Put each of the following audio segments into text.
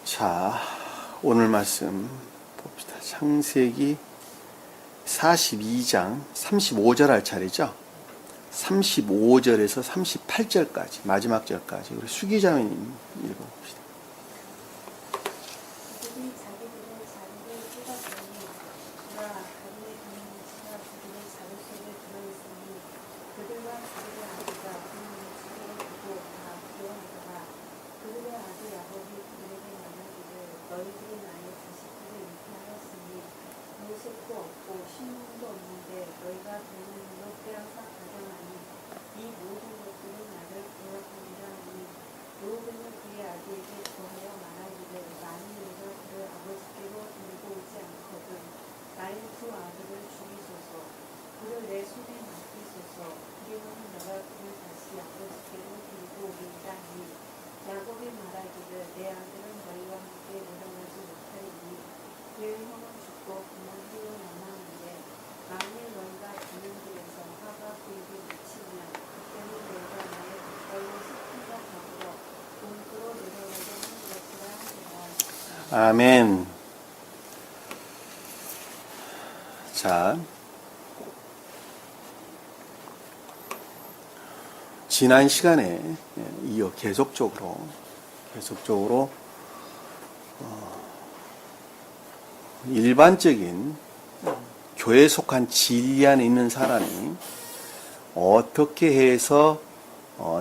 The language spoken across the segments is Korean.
자, 오늘 말씀 봅시다. 창세기 42장 35절 할 차례죠. 35절에서 38절까지, 마지막 절까지 우리 수기자매님 읽어봅시다. 그들이 자기들의 자리를 찢어보니 그가 가리의 금뭉치가 그들의 자루 속에 들어있으니 그들과 그들의 아비가 금뭉치를 두고 다 구원하더라. 그들의 아비 야곱이 그들에게 말하기를 너희들이 나의 자식들을 잉태하였으니 요셉도 없고 신문도 없는데 너희가 되는 일로 빼앗아 가져가니 이 모든 것들은 나를 구원하리라 하니 로벤은 그의 아비에게 고하여 말하기를 만일 내가 그를 아버지께로 데리고 오지 않거든 나의 두 아들을 죽이소서 그를 내 손에 맡기소서 그리고는 내가 그를 다시 아버지께로 데리고 오리이다 하니 야곱이 말하기를 내 아들은 너희와 함께 내려가지 못하리니 그의 형은 죽고 그는 홀로 남았는데 만일 너희가 가는 길에서 화가 그에게 미치면 그때는 너희가 나의 가까이로 스푼과 더불어 동부로 내려가게 하는 것이라 하니라. 아멘. 자, 지난 시간에 이어 계속적으로 일반적인 교회에 속한 진리 안에 있는 사람이 어떻게 해서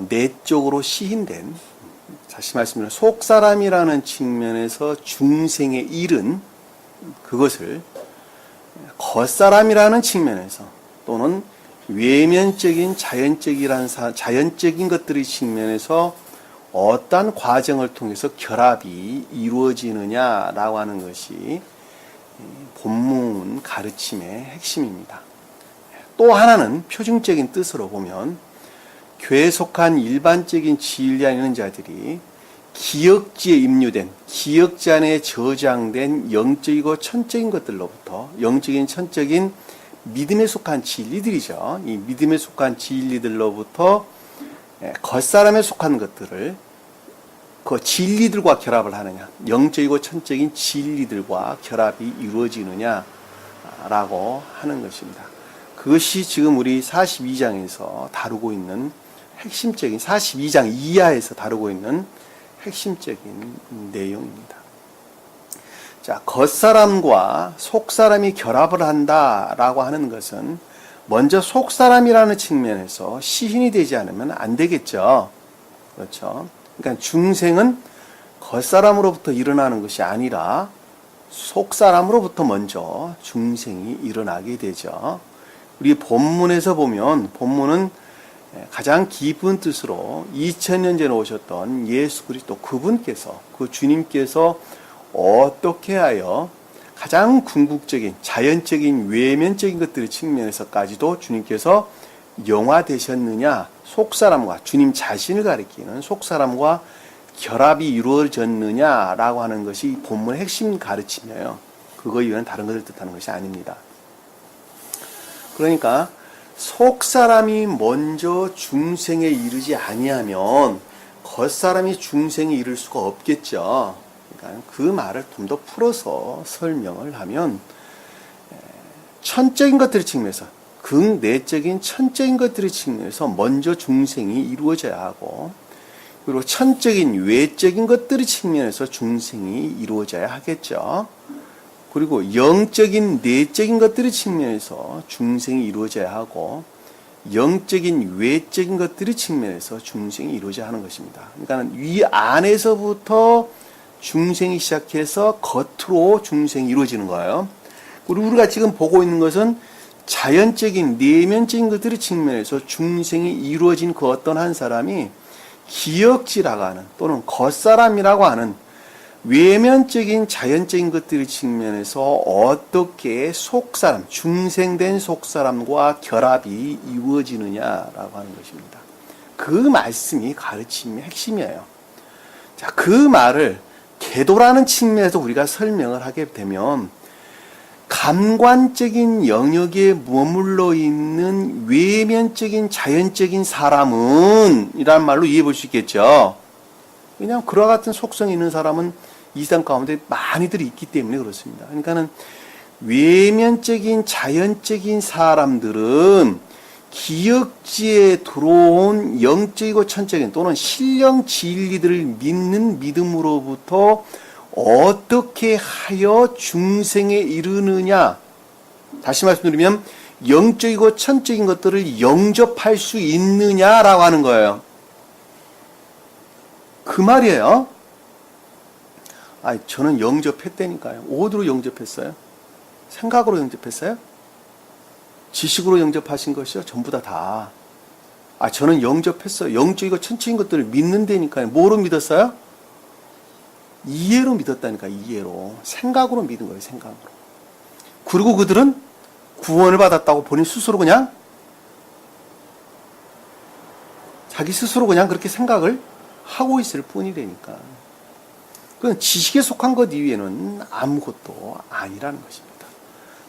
내적으로 시인된, 다시 말씀드리면 속사람이라는 측면에서 중생에 이른 그것을 겉사람이라는 측면에서 또는 외면적인 자연적인 것들의 측면에서 어떠한 과정을 통해서 결합이 이루어지느냐라고 하는 것이 본문 가르침의 핵심입니다. 또 하나는 표준적인 뜻으로 보면 교회에 속한 일반적인 진리 안에 있는 자들이 기역지에 입류된, 기역지 안에 저장된 영적이고 천적인 것들로부터, 영적인 천적인 믿음에 속한 진리들이죠. 이 믿음에 속한 진리들로부터 겉사람에 속한 것들을 그 진리들과 결합을 하느냐, 영적이고 천적인 진리들과 결합이 이루어지느냐라고 하는 것입니다. 그것이 지금 우리 42장에서 다루고 있는 핵심적인, 42장 이하에서 다루고 있는 핵심적인 내용입니다. 자, 겉사람과 속사람이 결합을 한다라고 하는 것은 먼저 속사람이라는 측면에서 시인이 되지 않으면 안 되겠죠. 그렇죠. 그러니까 중생은 겉사람으로부터 일어나는 것이 아니라 속사람으로부터 먼저 중생이 일어나게 되죠. 우리 본문에서 보면, 본문은 가장 깊은 뜻으로 2000년 전에 오셨던 예수 그리스도 그분께서, 그 주님께서 어떻게 하여 가장 궁극적인, 자연적인, 외면적인 것들의 측면에서까지도 주님께서 영화되셨느냐, 속사람과, 주님 자신을 가리키는 속사람과 결합이 이루어졌느냐라고 하는 것이 본문의 핵심 가르침이에요. 그거 이외에는 다른 것을 뜻하는 것이 아닙니다. 그러니까 속사람이 먼저 중생에 이르지 아니하면 겉사람이 중생에 이를 수가 없겠죠. 그러니까 그 말을 좀 더 풀어서 설명을 하면 천적인 것들의 측면에서, 극내적인 천적인 것들의 측면에서 먼저 중생이 이루어져야 하고, 그리고 천적인 외적인 것들의 측면에서 중생이 이루어져야 하겠죠. 그리고 영적인 내적인 것들의 측면에서 중생이 이루어져야 하고, 영적인 외적인 것들의 측면에서 중생이 이루어져야 하는 것입니다. 그러니까 위 안에서부터 중생이 시작해서 겉으로 중생이 이루어지는 거예요. 그리고 우리가 지금 보고 있는 것은 자연적인 내면적인 것들의 측면에서 중생이 이루어진 그 어떤 한 사람이 기역지라고 하는, 또는 겉사람이라고 하는 외면적인 자연적인 것들의 측면에서 어떻게 속사람, 중생된 속사람과 결합이 이루어지느냐라고 하는 것입니다. 그 말씀이 가르침의 핵심이에요. 자, 그 말을 계도라는 측면에서 우리가 설명을 하게 되면 감관적인 영역에 머물러 있는 외면적인 자연적인 사람은 이란 말로 이해해 볼 수 있겠죠. 왜냐하면 그와 같은 속성이 있는 사람은 이 세상 가운데 많이들이 있기 때문에 그렇습니다. 그러니까는 외면적인 자연적인 사람들은 기역지에 들어온 영적이고 천적인 또는 신령 진리들을 믿는 믿음으로부터 어떻게 하여 중생에 이르느냐. 다시 말씀드리면 영적이고 천적인 것들을 영접할 수 있느냐라고 하는 거예요. 그 말이에요. 저는 영접했다니까요. 어디로 영접했어요? 생각으로 영접했어요? 지식으로 영접하신 것이요? 전부 다. 저는 영접했어요. 영적이고 천적인 것들을 믿는다니까요. 뭐로 믿었어요? 이해로 믿었다니까, 이해로. 생각으로 믿은 거예요, 생각으로. 그리고 그들은 구원을 받았다고 본인 스스로 그냥 자기 스스로 그냥 그렇게 생각을 하고 있을 뿐이라니까. 그건 지식에 속한 것 이외에는 아무것도 아니라는 것입니다.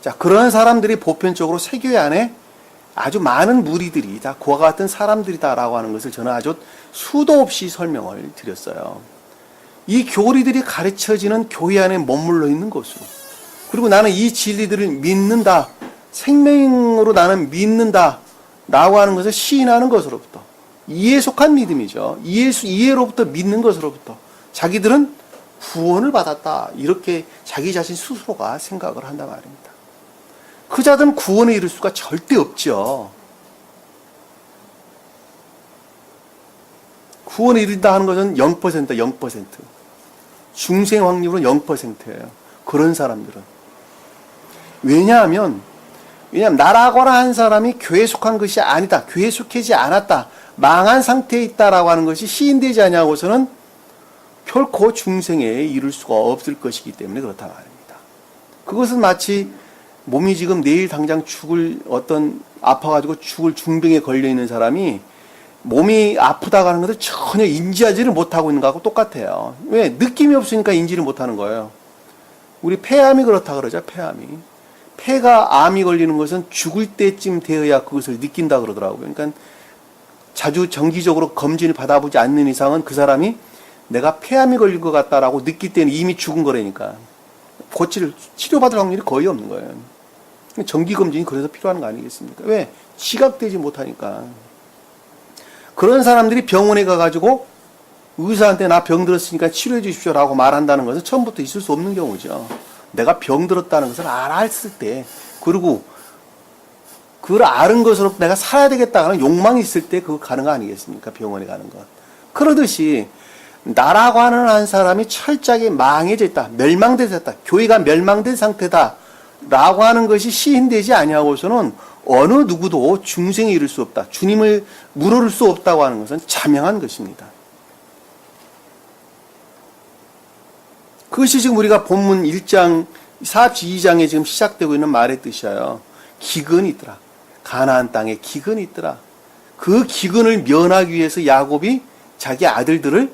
자, 그런 사람들이 보편적으로 세교회 안에 아주 많은 무리들이 다 그와 같은 사람들이다라고 하는 것을 저는 아주 수도 없이 설명을 드렸어요. 이 교리들이 가르쳐지는 교회 안에 머물러 있는 것으로, 그리고 나는 이 진리들을 믿는다, 생명으로 나는 믿는다 라고 하는 것을 시인하는 것으로부터, 이해에 속한 믿음이죠. 이해로부터 믿는 것으로부터 자기들은 구원을 받았다, 이렇게 자기 자신 스스로가 생각을 한단 말입니다. 그 자들은 구원에 이를 수가 절대 없죠. 구원에 이른다 하는 것은 0%, 0%. 중생 확률은 0%예요. 그런 사람들은. 왜냐하면 나라거나 한 사람이 교회에 속한 것이 아니다, 교회에 속하지 않았다, 망한 상태에 있다라고 하는 것이 시인되지 아니하고서는 결코 중생에 이를 수가 없을 것이기 때문에 그렇다 말입니다. 그것은 마치 몸이 지금 내일 당장 아파가지고 죽을 중병에 걸려있는 사람이 몸이 아프다고 하는 것을 전혀 인지하지를 못하고 있는 것하고 똑같아요. 왜? 느낌이 없으니까 인지를 못하는 거예요. 우리 폐암이 그렇다 그러죠, 폐암이. 폐가 암이 걸리는 것은 죽을 때쯤 되어야 그것을 느낀다 그러더라고요. 그러니까 자주 정기적으로 검진을 받아보지 않는 이상은 그 사람이 내가 폐암이 걸린 것 같다라고 느낄 때는 이미 죽은 거라니까. 치료받을 확률이 거의 없는 거예요. 정기검진이 그래서 필요한 거 아니겠습니까? 왜? 지각되지 못하니까. 그런 사람들이 병원에 가가지고 의사한테 나 병 들었으니까 치료해 주십시오라고 말한다는 것은 처음부터 있을 수 없는 경우죠. 내가 병 들었다는 것을 알았을 때, 그리고 그걸 아는 것으로 내가 살아야 되겠다는 욕망이 있을 때 그거 가는 거 아니겠습니까? 병원에 가는 것. 그러듯이 나라고 하는 한 사람이 철저하게 망해져 있다, 멸망되어 있다, 교회가 멸망된 상태다 라고 하는 것이 시인되지 아니하고서는 어느 누구도 중생에 이를 수 없다, 주님을 물어를 수 없다고 하는 것은 자명한 것입니다. 그것이 지금 우리가 본문 1장, 사업지 2장에 지금 시작되고 있는 말의 뜻이에요. 기근이 있더라. 가나안 땅에 기근이 있더라. 그 기근을 면하기 위해서 야곱이 자기 아들들을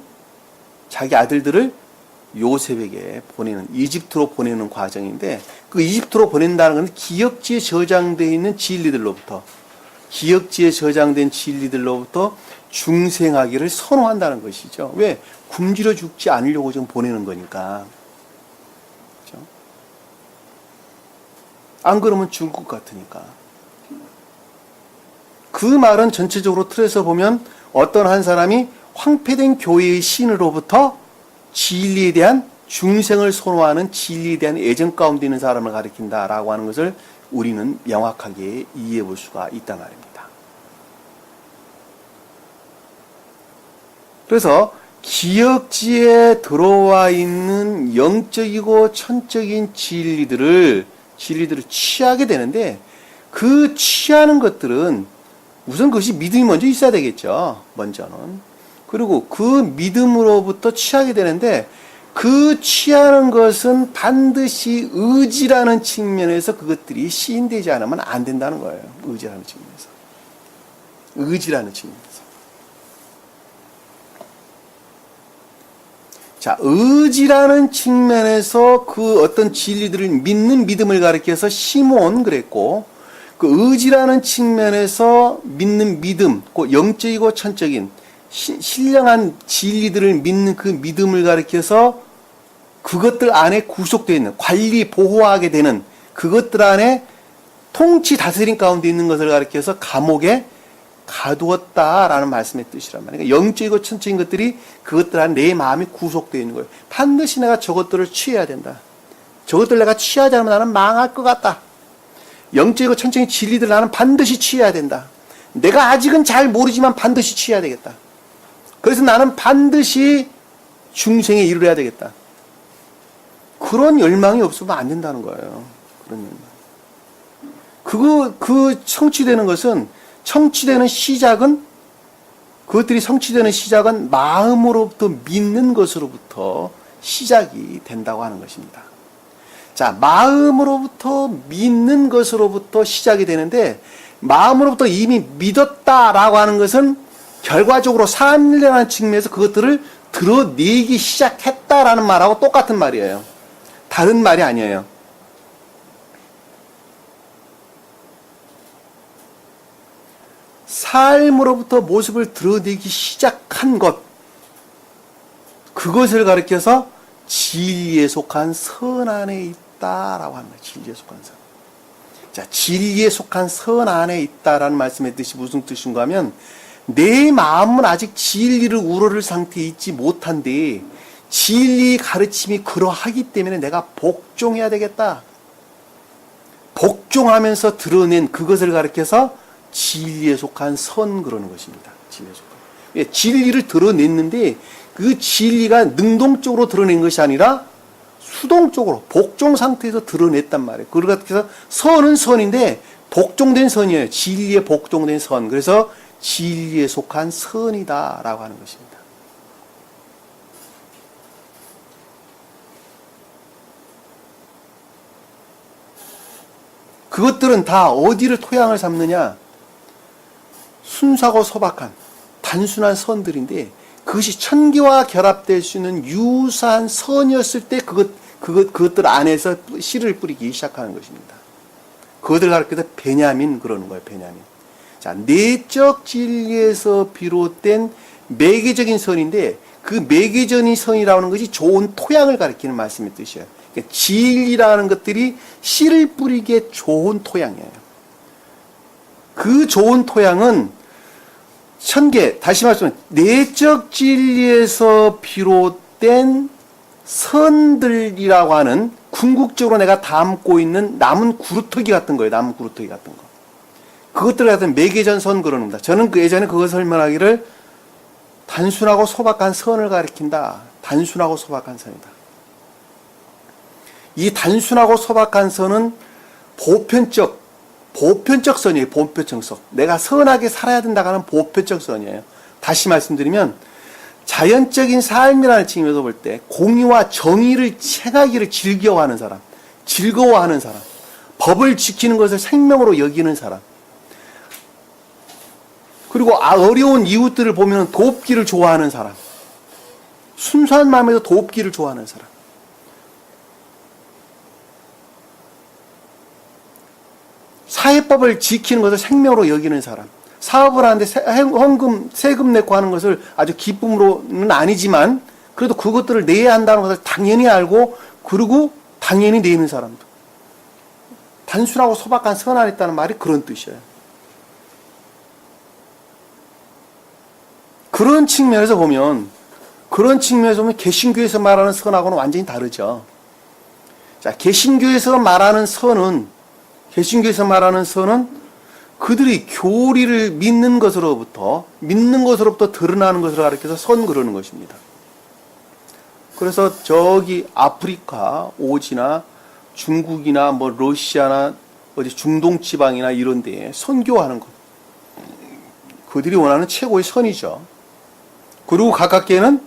요셉에게 보내는, 이집트로 보내는 과정인데, 그 이집트로 보낸다는 것은 기역지에 저장되어 있는 진리들로부터 중생하기를 선호한다는 것이죠. 왜? 굶주려 죽지 않으려고 좀 보내는 거니까. 그렇죠? 안 그러면 죽을 것 같으니까. 그 말은 전체적으로 틀에서 보면 어떤 한 사람이 황폐된 교회의 신으로부터 진리에 대한, 중생을 선호하는 진리에 대한 애정 가운데 있는 사람을 가리킨다라고 하는 것을 우리는 명확하게 이해해 볼 수가 있단 말입니다. 그래서 기역지에 들어와 있는 영적이고 천적인 진리들을 취하게 되는데, 그 취하는 것들은 우선 그것이 믿음이 먼저 있어야 되겠죠. 먼저는. 그리고 그 믿음으로부터 취하게 되는데, 그 취하는 것은 반드시 의지라는 측면에서 그것들이 시인되지 않으면 안 된다는 거예요. 의지라는 측면에서. 자, 의지라는 측면에서 그 어떤 진리들을 믿는 믿음을 가리켜서 시몬 그랬고, 그 의지라는 측면에서 믿는 믿음, 그 영적이고 천적인 신령한 진리들을 믿는 그 믿음을 가리켜서 그것들 안에 구속되어 있는, 관리, 보호하게 되는 그것들 안에 통치 다스림 가운데 있는 것을 가리켜서 감옥에 가두었다라는 말씀의 뜻이란 말이에요. 그러니까 영적이고 천적인 것들이 그것들 안에 내 마음이 구속되어 있는 거예요. 반드시 내가 저것들을 취해야 된다. 저것들 내가 취하지 않으면 나는 망할 것 같다. 영적이고 천적인 진리들 나는 반드시 취해야 된다. 내가 아직은 잘 모르지만 반드시 취해야 되겠다. 그래서 나는 반드시 중생에 이르러야 되겠다. 그런 열망이 없으면 안 된다는 거예요. 그런 열망. 성취되는 것은, 성취되는 시작은, 그것들이 성취되는 시작은 마음으로부터 믿는 것으로부터 시작이 된다고 하는 것입니다. 자, 마음으로부터 믿는 것으로부터 시작이 되는데, 마음으로부터 이미 믿었다라고 하는 것은 결과적으로 삶이라는 측면에서 그것들을 드러내기 시작했다라는 말하고 똑같은 말이에요. 다른 말이 아니에요. 삶으로부터 모습을 드러내기 시작한 것, 그것을 가리켜서 진리에 속한 선 안에 있다라고 합니다. 진리에 속한 선. 자, 진리에 속한 선 안에 있다라는 말씀의 뜻이 무슨 뜻인가 하면, 내 마음은 아직 진리를 우러를 상태에 있지 못한데 진리의 가르침이 그러하기 때문에 내가 복종해야 되겠다. 복종하면서 드러낸 그것을 가리켜서 진리에 속한 선, 그러는 것입니다. 진리에 속한. 예, 진리를 드러냈는데 그 진리가 능동적으로 드러낸 것이 아니라 수동적으로 복종 상태에서 드러냈단 말이에요. 그래서 선은 선인데 복종된 선이에요. 진리에 복종된 선. 그래서 진리에 속한 선이다라고 하는 것입니다. 그것들은 다 어디를 토양을 삼느냐? 순수하고 소박한 단순한 선들인데, 그것이 천기와 결합될 수 있는 유사한 선이었을 때 그것들 안에서 씨를 뿌리기 시작하는 것입니다. 그것을 가르쳐서 베냐민, 그러는 거예요. 베냐민. 자, 내적 진리에서 비롯된 매개적인 선인데, 그 매개적인 선이라고 하는 것이 좋은 토양을 가리키는 말씀의 뜻이에요. 그러니까 진리라는 것들이 씨를 뿌리기에 좋은 토양이에요. 그 좋은 토양은 다시 말씀하면 내적 진리에서 비롯된 선들이라고 하는, 궁극적으로 내가 담고 있는 남은 구루터기 같은 거예요. 남은 구루터기 같은 거. 그것들을 갖다 매개전 선, 그러는 겁니다. 저는 예전에 그것을 설명하기를 단순하고 소박한 선을 가리킨다. 단순하고 소박한 선이다. 이 단순하고 소박한 선은 보편적 선이에요. 보편적 선. 내가 선하게 살아야 된다고 하는 보편적 선이에요. 다시 말씀드리면, 자연적인 삶이라는 측면에서 볼 때 공의와 정의를 행하기를 즐거워하는 사람, 법을 지키는 것을 생명으로 여기는 사람, 그리고 어려운 이웃들을 보면 돕기를 좋아하는 사람, 순수한 마음에서 돕기를 좋아하는 사람, 사회법을 지키는 것을 생명으로 여기는 사람, 사업을 하는데 세금 내고 하는 것을 아주 기쁨으로는 아니지만 그래도 그것들을 내야 한다는 것을 당연히 알고, 그리고 당연히 내는 사람도. 단순하고 소박한 선 안에 있다는 말이 그런 뜻이에요. 그런 측면에서 보면 개신교에서 말하는 선하고는 완전히 다르죠. 자, 개신교에서 말하는 선은 그들이 교리를 믿는 것으로부터 드러나는 것을 가리켜서 선, 그러는 것입니다. 그래서 저기 아프리카, 오지나 중국이나 뭐 러시아나 어디 중동 지방이나 이런 데에 선교하는 것, 그들이 원하는 최고의 선이죠. 그리고 가깝게는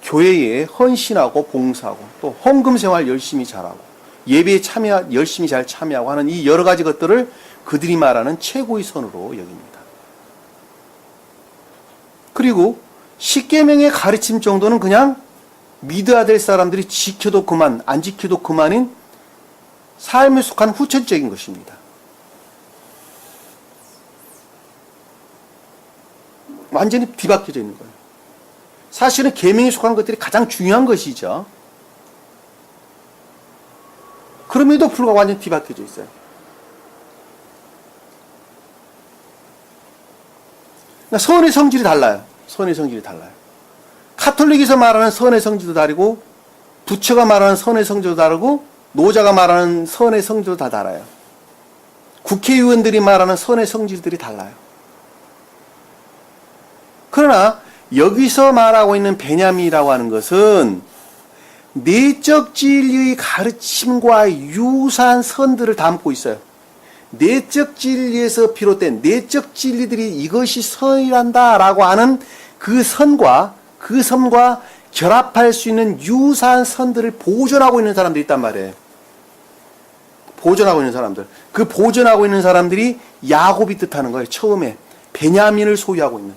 교회에 헌신하고 봉사하고 또 헌금 생활 열심히 잘하고 예배에 열심히 잘 참여하고 하는 이 여러 가지 것들을 그들이 말하는 최고의 선으로 여깁니다. 그리고 십계명의 가르침 정도는 그냥 믿어야 될 사람들이 지켜도 그만, 안 지켜도 그만인 삶에 속한 후천적인 것입니다. 완전히 뒤바뀌어져 있는 거예요. 사실은 계명에 속한 것들이 가장 중요한 것이죠. 그럼에도 불구하고 완전 뒤바뀌어져 있어요. 그러니까 선의 성질이 달라요. 선의 성질이 달라요. 카톨릭에서 말하는 선의 성질도 다르고, 부처가 말하는 선의 성질도 다르고, 노자가 말하는 선의 성질도 다 달라요. 국회의원들이 말하는 선의 성질들이 달라요. 그러나 여기서 말하고 있는 베냐민이라고 하는 것은 내적 진리의 가르침과 유사한 선들을 담고 있어요. 내적 진리에서 비롯된 내적 진리들이 이것이 선이란다라고 하는 그 선과 결합할 수 있는 유사한 선들을 보존하고 있는 사람들이 있단 말이에요. 보존하고 있는 사람들. 그 보존하고 있는 사람들이 야곱이 뜻하는 거예요. 처음에 베냐민을 소유하고 있는,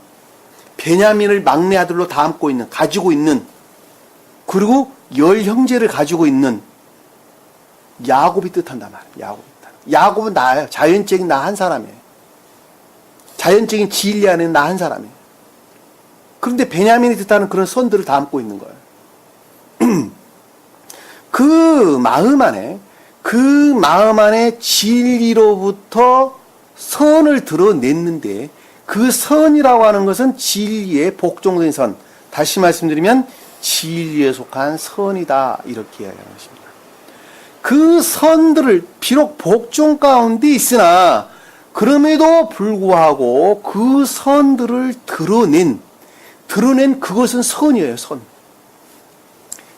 베냐민을 막내 아들로 담고 있는, 가지고 있는, 그리고 열 형제를 가지고 있는 야곱이 뜻한단 말이에요. 야곱은 나예요. 자연적인 나 한 사람이에요. 자연적인 진리 안에 나 한 사람이에요. 그런데 베냐민이 뜻하는 그런 선들을 담고 있는 거예요. 그 마음 안에 진리로부터 선을 드러냈는데, 그 선이라고 하는 것은 진리에 복종된 선. 다시 말씀드리면 진리에 속한 선이다, 이렇게 이야기하는 것입니다. 그 선들을 비록 복종 가운데 있으나 그럼에도 불구하고 그 선들을 드러낸 그것은 선이에요. 선.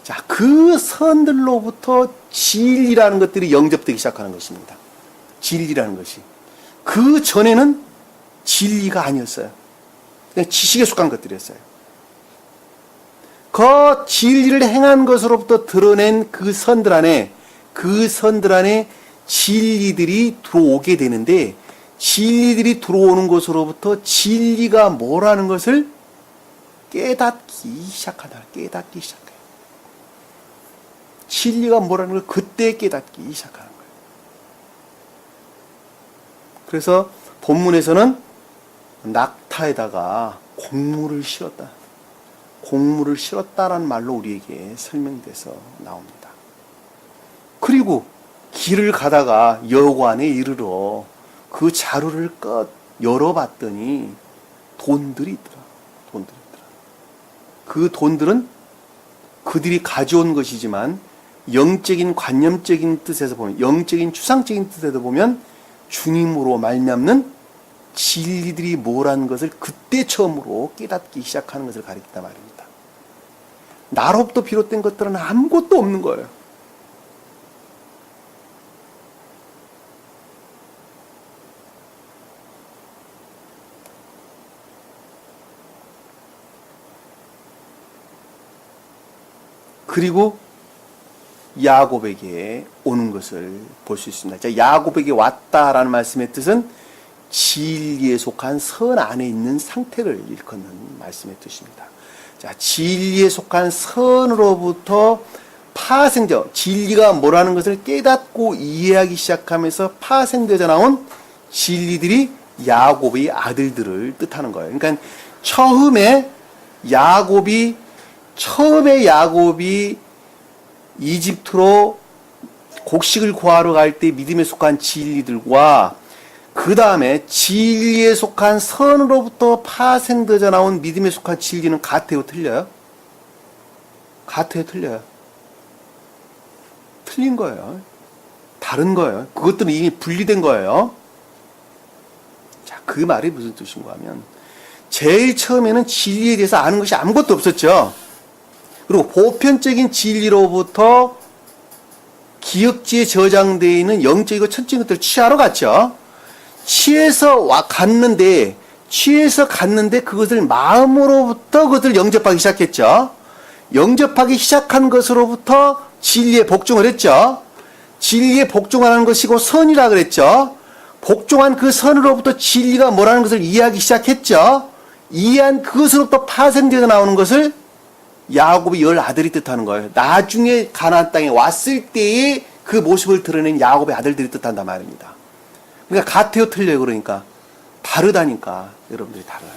자, 그 선들로부터 진리라는 것들이 영접되기 시작하는 것입니다. 진리라는 것이. 그 전에는 진리가 아니었어요. 그냥 지식에 속한 것들이었어요. 그 진리를 행한 것으로부터 드러낸 그 선들 안에 진리들이 들어오게 되는데, 진리들이 들어오는 것으로부터 진리가 뭐라는 것을 깨닫기 시작해요. 진리가 뭐라는 걸 그때 깨닫기 시작하는 거예요. 그래서 본문에서는 낙타에다가 곡물을 실었다라는 말로 우리에게 설명돼서 나옵니다. 그리고 길을 가다가 여관에 이르러 그 자루를 열어봤더니 돈들이 있더라. 그 돈들은 그들이 가져온 것이지만 영적인 관념적인 뜻에서 보면, 영적인 추상적인 뜻에서 보면 주님으로 말미암는 진리들이 뭐라는 것을 그때 처음으로 깨닫기 시작하는 것을 가리킨다 말입니다. 나로부터 비롯된 것들은 아무것도 없는 거예요. 그리고 야곱에게 오는 것을 볼 수 있습니다. 자, 야곱에게 왔다라는 말씀의 뜻은 진리에 속한 선 안에 있는 상태를 일컫는 말씀의 뜻입니다. 자, 진리에 속한 선으로부터 파생되어 진리가 뭐라는 것을 깨닫고 이해하기 시작하면서 파생되어 나온 진리들이 야곱의 아들들을 뜻하는 거예요. 그러니까 처음에 야곱이 이집트로 곡식을 구하러 갈 때 믿음에 속한 진리들과 그 다음에 진리에 속한 선으로부터 파생되어 나온 믿음에 속한 진리는 같아요? 틀려요? 틀린 거예요. 다른 거예요. 그것들은 이미 분리된 거예요. 자, 그 말이 무슨 뜻인가 하면, 제일 처음에는 진리에 대해서 아는 것이 아무것도 없었죠. 그리고 보편적인 진리로부터 기억지에 저장되어 있는 영적이고 천적인 것들을 취하러 갔죠. 취해서 갔는데 그것을 마음으로부터 그것을 영접하기 시작했죠. 영접하기 시작한 것으로부터 진리에 복종을 했죠. 진리에 복종하는 것이고 선이라 그랬죠. 복종한 그 선으로부터 진리가 뭐라는 것을 이해하기 시작했죠. 이해한 그것으로부터 파생되어 나오는 것을 야곱의 열 아들이 뜻하는 거예요. 나중에 가나안 땅에 왔을 때의 그 모습을 드러낸 야곱의 아들들이 뜻한단 말입니다. 그러니까 같아요, 틀려요? 그러니까 다르다니까. 여러분들이 달라요.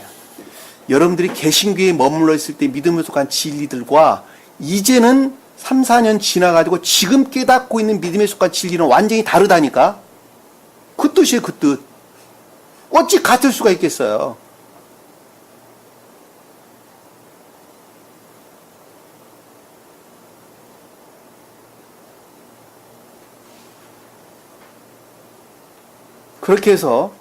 여러분들이 개신교에 머물러 있을 때 믿음에 속한 진리들과 이제는 3, 4년 지나가지고 지금 깨닫고 있는 믿음에 속한 진리는 완전히 다르다니까. 그 뜻이에요, 그 뜻. 어찌 같을 수가 있겠어요. 그렇게 해서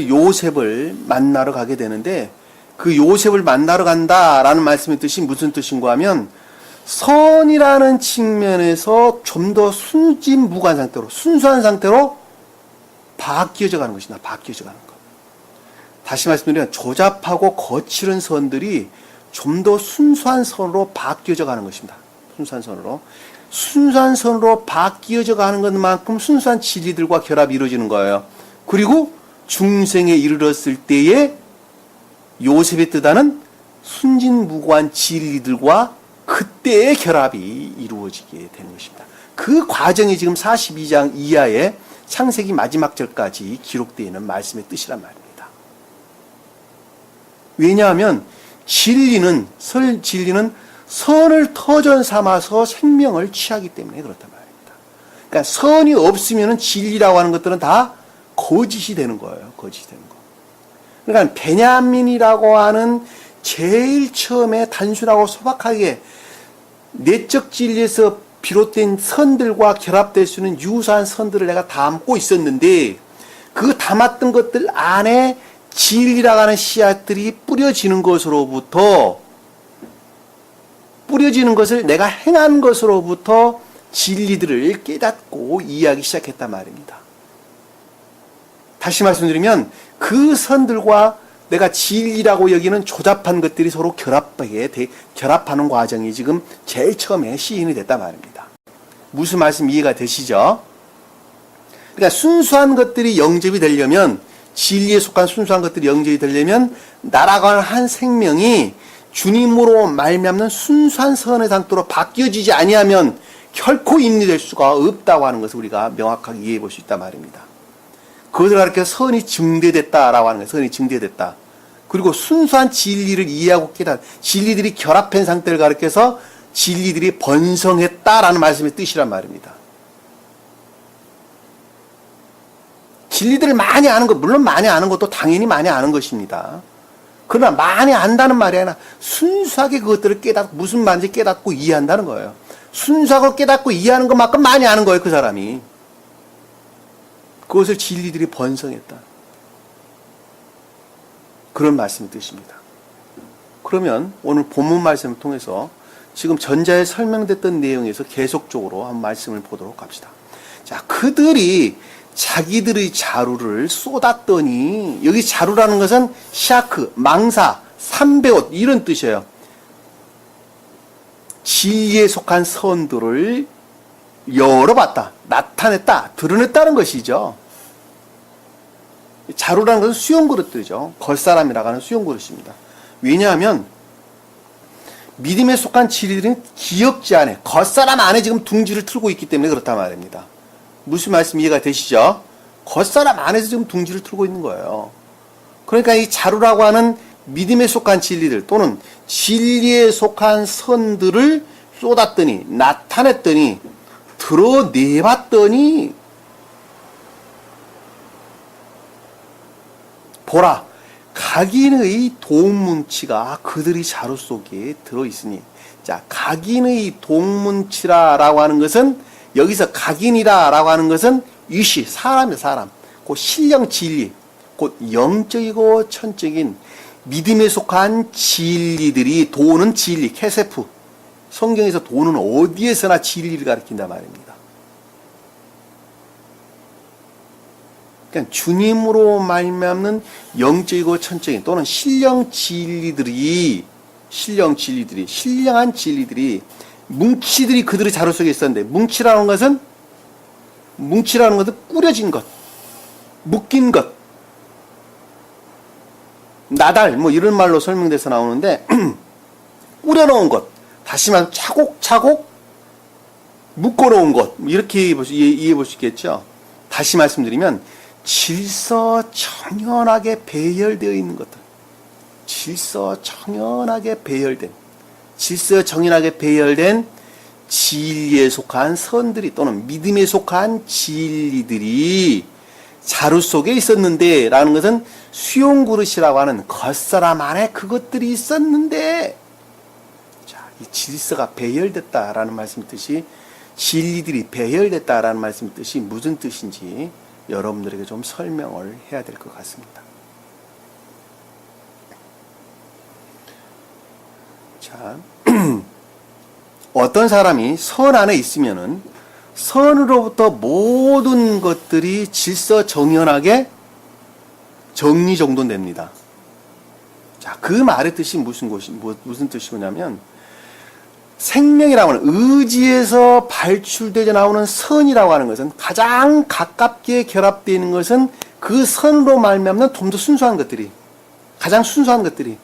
요셉을 만나러 가게 되는데, 그 요셉을 만나러 간다라는 말씀의 뜻이 무슨 뜻인가 하면, 선이라는 측면에서 좀 더 순진무구한 상태로, 순수한 상태로 바뀌어져 가는 것이다. 바뀌어져 가는 것. 다시 말씀드리면 조잡하고 거칠은 선들이 좀 더 순수한 선으로 바뀌어져 가는 것입니다. 순수한 선으로. 순수한 선으로 바뀌어져 가는 것만큼 순수한 진리들과 결합이 이루어지는 거예요. 그리고 중생에 이르렀을 때에 요셉의 뜻하는 순진무구한 진리들과 그때의 결합이 이루어지게 되는 것입니다. 그 과정이 지금 42장 이하의 창세기 마지막 절까지 기록되어 있는 말씀의 뜻이란 말입니다. 왜냐하면 진리는 선을 터전 삼아서 생명을 취하기 때문에 그렇단 말입니다. 그러니까 선이 없으면 진리라고 하는 것들은 다 거짓이 되는 거예요. 거짓이 되는 거. 그러니까 베냐민이라고 하는 제일 처음에 단순하고 소박하게 내적 진리에서 비롯된 선들과 결합될 수 있는 유사한 선들을 내가 담고 있었는데, 그 담았던 것들 안에 진리라고 하는 씨앗들이 뿌려지는 것으로부터, 뿌려지는 것을 내가 행한 것으로부터 진리들을 깨닫고 이해하기 시작했단 말입니다. 다시 말씀드리면 그 선들과 내가 진리라고 여기는 조잡한 것들이 서로 결합하는 과정이 지금 제일 처음에 시인이 됐단 말입니다. 무슨 말씀 이해가 되시죠? 그러니까 순수한 것들이 영접이 되려면, 진리에 속한 순수한 것들이 영접이 되려면 나라고 하는 한 생명이 주님으로 말미암는 순수한 선의 상태로 바뀌어지지 아니하면 결코 인리될 수가 없다고 하는 것을 우리가 명확하게 이해해 볼 수 있단 말입니다. 그것을 가르쳐서 선이 증대됐다라고 하는 거예요. 선이 증대됐다. 그리고 순수한 진리를 이해하고 깨닫, 진리들이 결합한 상태를 가르쳐서 진리들이 번성했다라는 말씀의 뜻이란 말입니다. 진리들을 많이 아는 것, 물론 많이 아는 것도 당연히 많이 아는 것입니다. 그러나 많이 안다는 말이 아니라 순수하게 그것들을 무슨 말인지 깨닫고 이해한다는 거예요. 순수하고 깨닫고 이해하는 것만큼 많이 아는 거예요, 그 사람이. 그것을 진리들이 번성했다. 그런 말씀의 뜻입니다. 그러면 오늘 본문 말씀을 통해서 지금 전자에 설명됐던 내용에서 계속적으로 한 말씀을 보도록 합시다. 자, 그들이 자기들의 자루를 쏟았더니, 여기 자루라는 것은 샤크, 망사, 삼배옷 이런 뜻이에요. 진리에 속한 선들을 열어봤다, 나타냈다, 드러냈다는 것이죠. 자루라는 것은 수용그릇들이죠. 겉사람이라고 하는 수용그릇입니다. 왜냐하면 믿음에 속한 진리들은 기역지 안에, 겉사람 안에 지금 둥지를 틀고 있기 때문에 그렇단 말입니다. 무슨 말씀 이해가 되시죠? 겉사람 안에서 지금 둥지를 틀고 있는 거예요. 그러니까 이 자루라고 하는 믿음에 속한 진리들 또는 진리에 속한 선들을 쏟았더니, 나타냈더니, 드러내봤더니, 보라, 각인의 동문치가 그들이 자루 속에 들어있으니. 자, 각인의 동문치라라고 하는 것은, 여기서 각인이라라고 하는 것은 유시, 사람이에요, 사람. 곧 신령 진리, 곧 영적이고 천적인 믿음에 속한 진리들이 도는 진리, 케세프. 성경에서 도는 어디에서나 진리를 가리킨단 말입니다. 그러니까 주님으로 말미암는 영적이고 천적인 또는 신령한 진리들이 뭉치들이 그들의 자루 속에 있었는데, 뭉치라는 것은 꾸려진 것, 묶인 것, 나달 뭐 이런 말로 설명돼서 나오는데 꾸려놓은 것, 다시 말하면 차곡차곡 묶어놓은 것, 이렇게 이해해 볼 수 있겠죠. 다시 말씀드리면 질서 정연하게 배열되어 있는 것들, 질서 정연하게 배열된, 질서 정연하게 배열된 진리에 속한 선들이 또는 믿음에 속한 진리들이 자루 속에 있었는데 라는 것은 수용그릇이라고 하는 겉사람 안에 그것들이 있었는데, 자, 이 질서가 배열됐다라는 말씀 뜻이, 진리들이 배열됐다라는 말씀 뜻이 무슨 뜻인지 여러분들에게 좀 설명을 해야 될 것 같습니다. 자, 어떤 사람이 선 안에 있으면은 선으로부터 모든 것들이 질서 정연하게 정리정돈됩니다. 자, 그 말의 뜻이 무슨 뜻이냐면, 생명이라고 하는 의지에서 발출되어 나오는 선이라고 하는 것은 가장 가깝게 결합되어 있는 것은 그 선으로 말미암는 좀 더 순수한 것들이, 가장 순수한 것들이,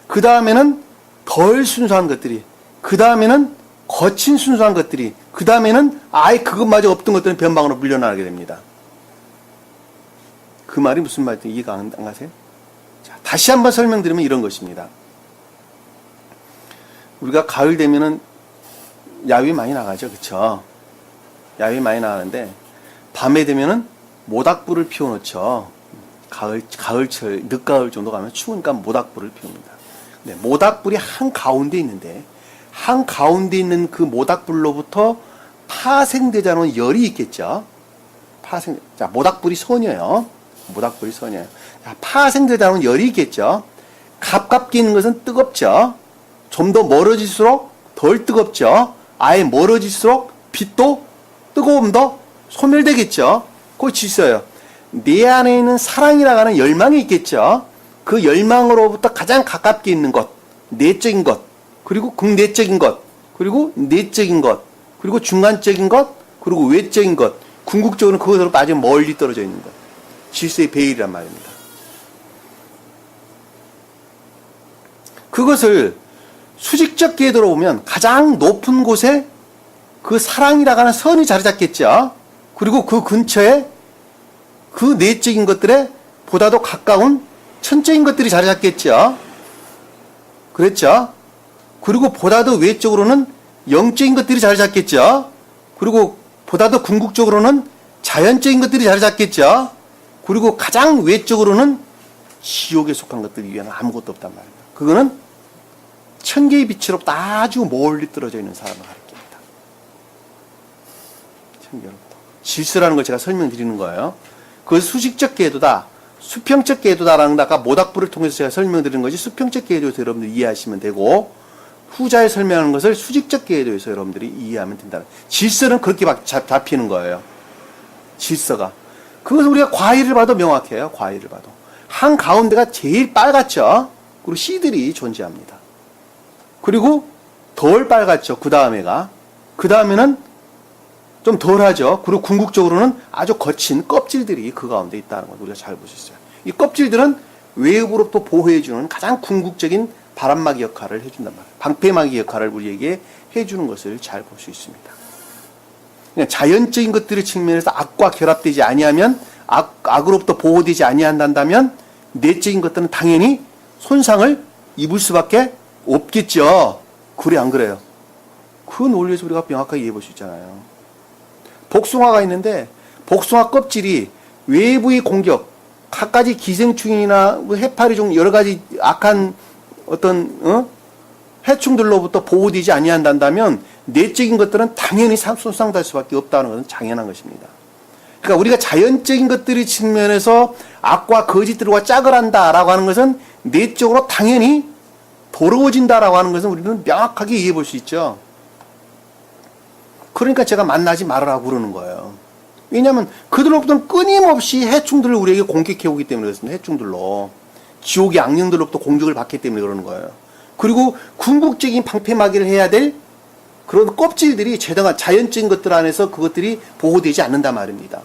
그 다음에는 덜 순수한 것들이, 그 다음에는 거친 순수한 것들이, 그 다음에는 아예 그것마저 없던 것들은 변방으로 물려나가게 됩니다. 그 말이 무슨 말인지 이해가 안 가세요? 자, 다시 한번 설명드리면 이런 것입니다. 우리가 가을 되면은 야외 많이 나가죠, 그쵸? 야외 많이 나가는데 밤에 되면은 모닥불을 피워놓죠. 가을철, 늦가을 정도 가면 추우니까 모닥불을 피웁니다. 네, 모닥불이 한 가운데 있는데, 한 가운데 있는 그 모닥불로부터 파생되지 않은 열이 있겠죠. 자, 모닥불이 선이에요. 모닥불이 선이에요. 자, 파생되지 않은 열이 있겠죠. 가깝게 있는 것은 뜨겁죠. 좀 더 멀어질수록 덜 뜨겁죠. 아예 멀어질수록 빛도 뜨거움도 소멸되겠죠. 그거 질서예요. 내 안에 있는 사랑이라고 하는 열망이 있겠죠. 그 열망으로부터 가장 가깝게 있는 것, 내적인 것, 그리고 극내적인 것, 그리고 내적인 것, 그리고 중간적인 것, 그리고 외적인 것, 궁극적으로는 그것으로부터 아주 멀리 떨어져 있는 것. 질서의 배열이란 말입니다. 그것을 수직적 궤도로 보면 가장 높은 곳에 그 사랑이라고 하는 선이 자리 잡겠죠. 그리고 그 근처에 그 내적인 것들에 보다도 가까운 천적인 것들이 자리 잡겠죠. 그랬죠. 그리고 보다도 외적으로는 영적인 것들이 자리 잡겠죠. 그리고 보다도 궁극적으로는 자연적인 것들이 자리 잡겠죠. 그리고 가장 외적으로는 지옥에 속한 것들 위에는 아무것도 없단 말입니다. 그거는 천개의 빛으로부터 아주 멀리 떨어져 있는 사람을 가리킵니다. 천개로부터. 질서라는 걸 제가 설명드리는 거예요. 그것은 수직적 궤도다, 수평적 궤도다라는 아까 모닥불을 통해서 제가 설명드리는 것이 수평적 궤도에서 여러분들이 이해하시면 되고, 후자에 설명하는 것을 수직적 궤도에서 여러분들이 이해하면 된다. 질서는 그렇게 잡히는 거예요. 질서가. 그것을 우리가 과일을 봐도 명확해요. 과일을 봐도. 한 가운데가 제일 빨갛죠. 그리고 씨들이 존재합니다. 그리고 덜 빨갛죠. 그 다음에가. 그 다음에는 좀 덜하죠. 그리고 궁극적으로는 아주 거친 껍질들이 그 가운데 있다는 걸 우리가 잘 볼 수 있어요. 이 껍질들은 외부로부터 보호해주는 가장 궁극적인 바람막이 역할을 해준단 말이에요. 방패막이 역할을 우리에게 해주는 것을 잘 볼 수 있습니다. 그냥 자연적인 것들의 측면에서 악과 결합되지 아니하면, 악으로부터 보호되지 아니한다면 내적인 것들은 당연히 손상을 입을 수밖에 없겠죠. 그래 안 그래요? 그 논리에서 우리가 명확하게 이해해 볼 수 있잖아요. 복숭아가 있는데 복숭아 껍질이 외부의 공격, 갖가지 기생충이나 해파리 중 여러 가지 악한 어떤 해충들로부터 보호되지 아니한다면 내적인 것들은 당연히 손상될 수밖에 없다는 것은 당연한 것입니다. 그러니까 우리가 자연적인 것들의 측면에서 악과 거짓들과 짝을 한다라고 하는 것은 내적으로 당연히 더러워진다라고 하는 것은 우리는 명확하게 이해해 볼 수 있죠. 그러니까 제가 만나지 말으라고 그러는 거예요. 왜냐하면 그들로부터는 끊임없이 해충들을 우리에게 공격해 오기 때문에 그렇습니다. 해충들로. 지옥의 악령들로부터 공격을 받기 때문에 그러는 거예요. 그리고 궁극적인 방패막이를 해야 될 그런 껍질들이 자연적인 것들 안에서 그것들이 보호되지 않는단 말입니다.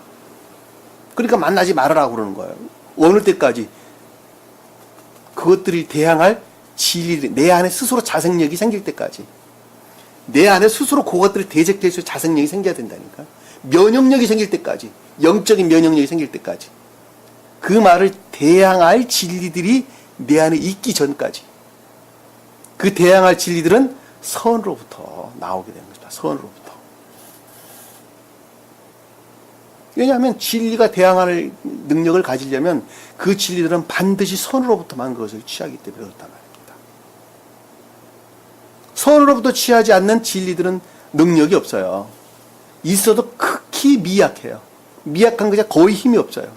그러니까 만나지 말으라고 그러는 거예요. 어느 때까지? 그것들이 대항할 진리, 내 안에 스스로 자생력이 생길 때까지. 내 안에 스스로 그것들을 대적될 수 있는 자생력이 생겨야 된다니까. 면역력이 생길 때까지. 영적인 면역력이 생길 때까지. 그 말을 대항할 진리들이 내 안에 있기 전까지. 그 대항할 진리들은 선으로부터 나오게 되는 것이다. 선으로부터. 왜냐하면 진리가 대항할 능력을 가지려면 그 진리들은 반드시 선으로부터만 그것을 취하기 때문에 그렇단 말입니다. 선으로부터 취하지 않는 진리들은 능력이 없어요. 있어도 극히 미약해요. 미약한 것이 거의 힘이 없어요.